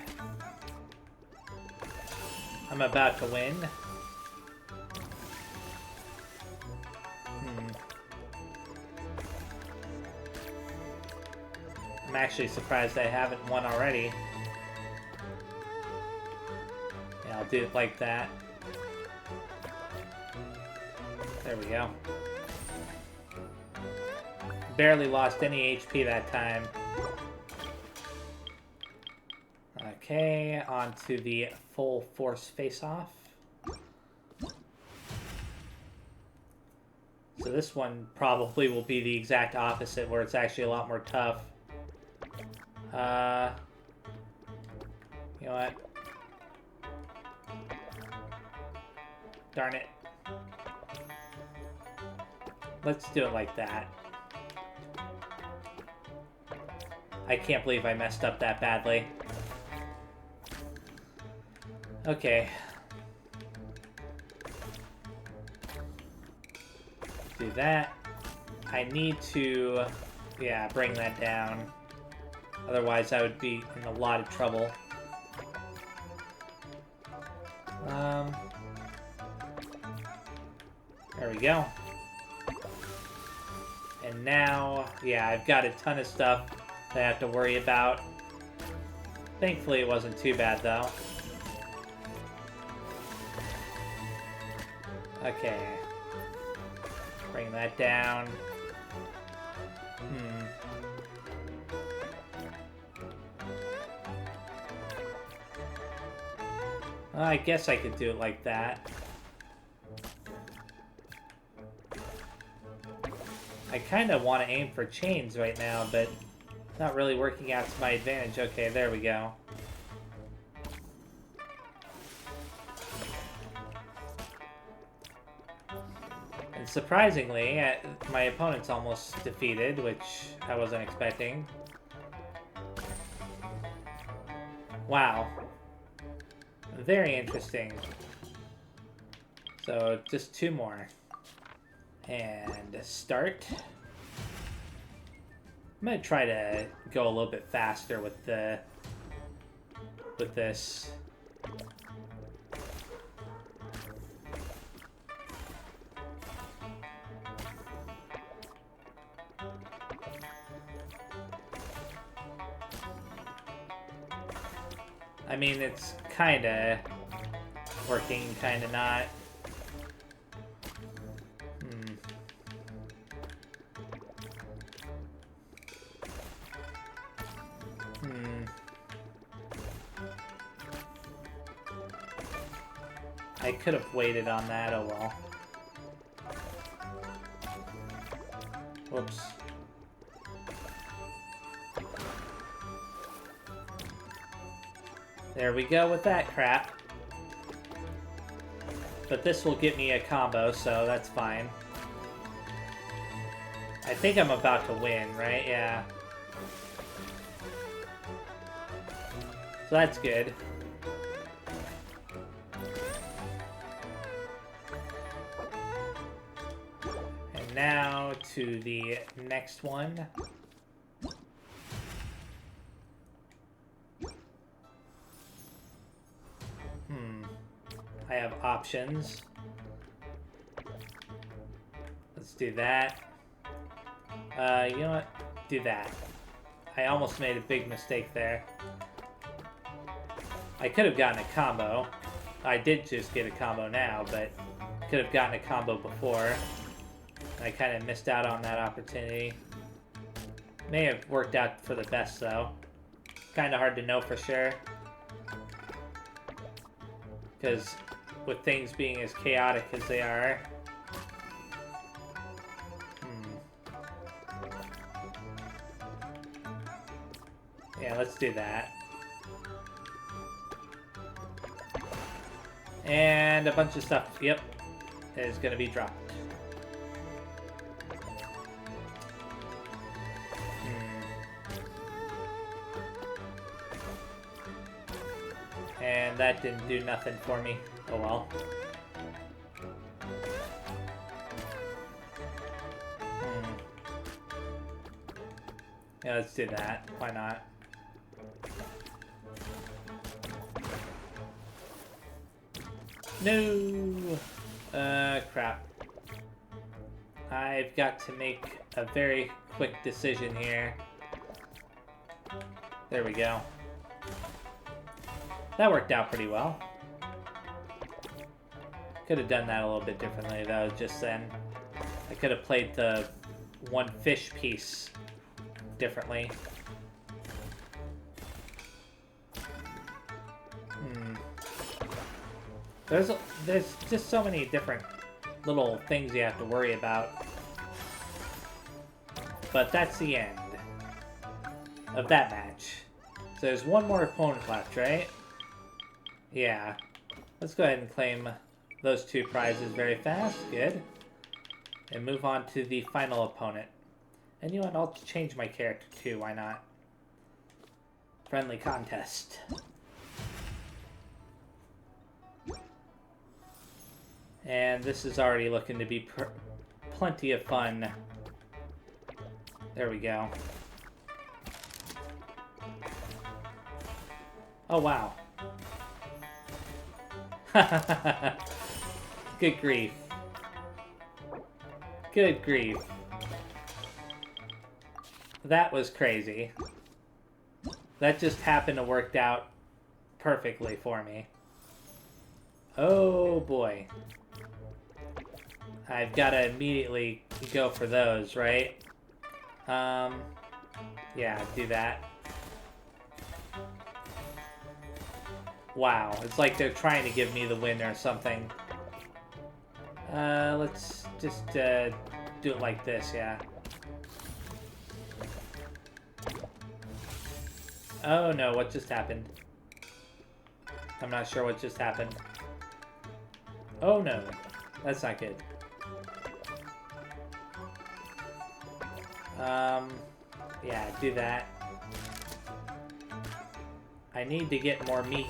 I'm about to win. I'm actually surprised I haven't won already. Yeah, I'll do it like that. There we go. Barely lost any HP that time. Okay, on to the full force face-off. So this one probably will be the exact opposite, where it's actually a lot more tough. You know what? Darn it. Let's do it like that. I can't believe I messed up that badly. Okay. Do that. I need to, yeah, bring that down. Otherwise, I would be in a lot of trouble. There we go. And now, yeah, I've got a ton of stuff that I have to worry about. Thankfully, it wasn't too bad, though. Okay. Bring that down. Well, I guess I could do it like that. I kind of want to aim for chains right now, but not really working out to my advantage. Okay, there we go. And surprisingly, my opponent's almost defeated, which I wasn't expecting. Wow. Very interesting. So, just 2 more. And start. I'm gonna try to go a little bit faster with this. I mean, it's kinda working, kinda not. I could have waited on that, oh well. Whoops. There we go with that crap. But this will get me a combo, so that's fine. I think I'm about to win, right? Yeah. So that's good. And now to the next one. I have options. Let's do that. You know what? Do that. I almost made a big mistake there. I could have gotten a combo. I did just get a combo now, but could have gotten a combo before. I kind of missed out on that opportunity. May have worked out for the best, though. Kind of hard to know for sure. Because with things being as chaotic as they are... Yeah, let's do that. And a bunch of stuff, yep, is going to be dropped. And that didn't do nothing for me. Oh well. Yeah, let's do that. Why not? No! Crap. I've got to make a very quick decision here. There we go. That worked out pretty well. Could have done that a little bit differently, though, just then. I could have played the one fish piece differently. There's just so many different little things you have to worry about. But that's the end of that match. So there's one more opponent left, right? Yeah. Let's go ahead and claim those two prizes very fast. Good. And move on to the final opponent. And you know what? I'll change my character too. Why not? Friendly contest. And this is already looking to be plenty of fun. There we go. Oh, wow. Good grief. Good grief. That was crazy. That just happened to work out perfectly for me. Oh, boy. I've got to immediately go for those, right? Yeah, do that. Wow, it's like they're trying to give me the win or something. Let's just do it like this, yeah. Oh no, what just happened? I'm not sure what just happened. Oh no, that's not good. Yeah, do that. I need to get more meat.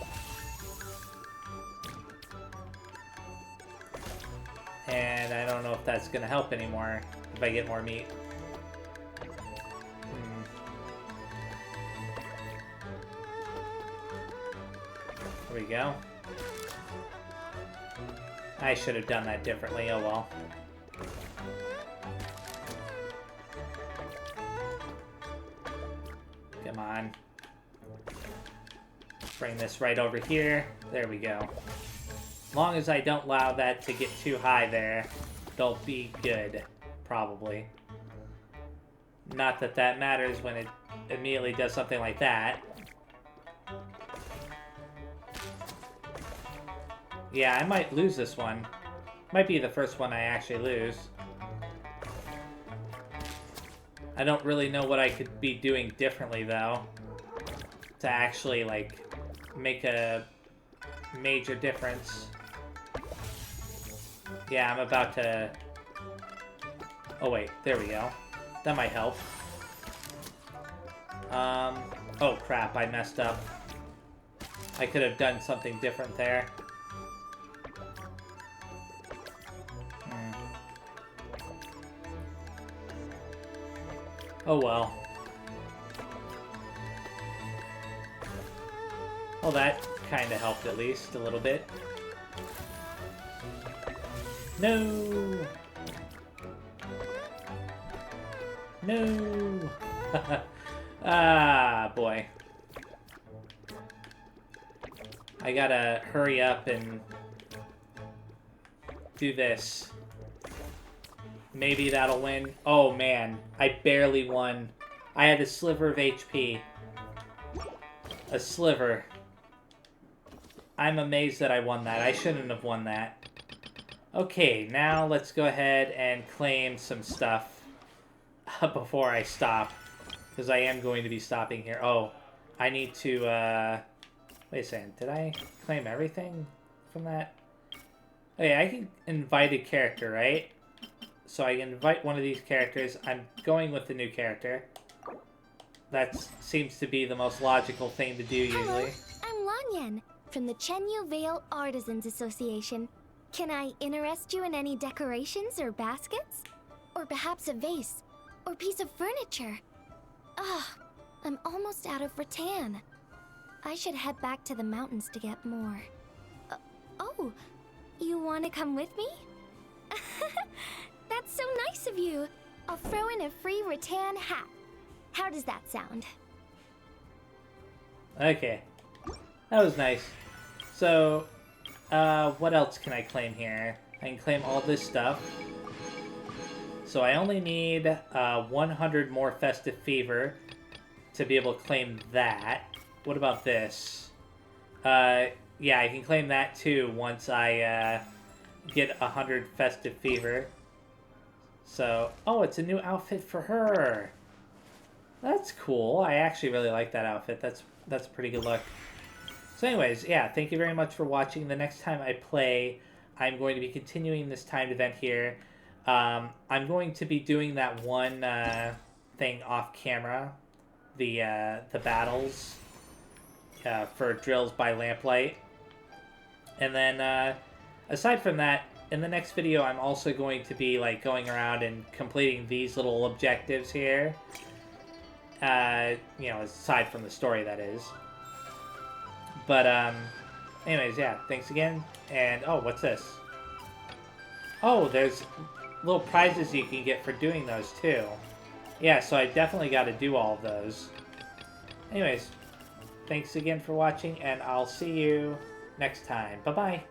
And I don't know if that's gonna help anymore if I get more meat. There we go. I should have done that differently, oh well. Come on. Bring this right over here. There we go. As long as I don't allow that to get too high there, they'll be good, probably. Not that that matters when it immediately does something like that. Yeah, I might lose this one. Might be the first one I actually lose. I don't really know what I could be doing differently, though, to actually, like, make a major difference. Yeah, I'm about to... Oh, wait. There we go. That might help. Oh, crap. I messed up. I could have done something different there. Oh, well. Well, that kind of helped at least a little bit. No! No! Ah, boy. I gotta hurry up and do this. Maybe that'll win. Oh, man. I barely won. I had a sliver of HP. A sliver. I'm amazed that I won that. I shouldn't have won that. Okay, now let's go ahead and claim some stuff before I stop. Because I am going to be stopping here. Oh, I need to, wait a second. Did I claim everything from that? Okay, I can invite a character, right? So I can invite one of these characters. I'm going with the new character. That seems to be the most logical thing to do usually. Hello, I'm Lanyan from the Chenyu Vale Artisans Association. Can I interest you in any decorations or baskets? Or perhaps a vase or piece of furniture? Ah, I'm almost out of rattan. I should head back to the mountains to get more. Oh, you want to come with me? That's so nice of you. I'll throw in a free rattan hat. How does that sound? Okay. That was nice. So, what else can I claim here? I can claim all this stuff. So I only need 100 more Festive Fever to be able to claim that. What about this? Yeah, I can claim that too once I get 100 Festive Fever. So, oh, it's a new outfit for her. That's cool. I actually really like that outfit. That's a pretty good look. So anyways, yeah, thank you very much for watching. The next time I play, I'm going to be continuing this timed event here. I'm going to be doing that one thing off camera, the battles for drills by lamplight. And then aside from that, in the next video, I'm also going to be like going around and completing these little objectives here. You know, aside from the story, that is. But, anyways, yeah, thanks again. And, oh, what's this? Oh, there's little prizes you can get for doing those, too. Yeah, so I definitely got to do all of those. Anyways, thanks again for watching, and I'll see you next time. Bye-bye.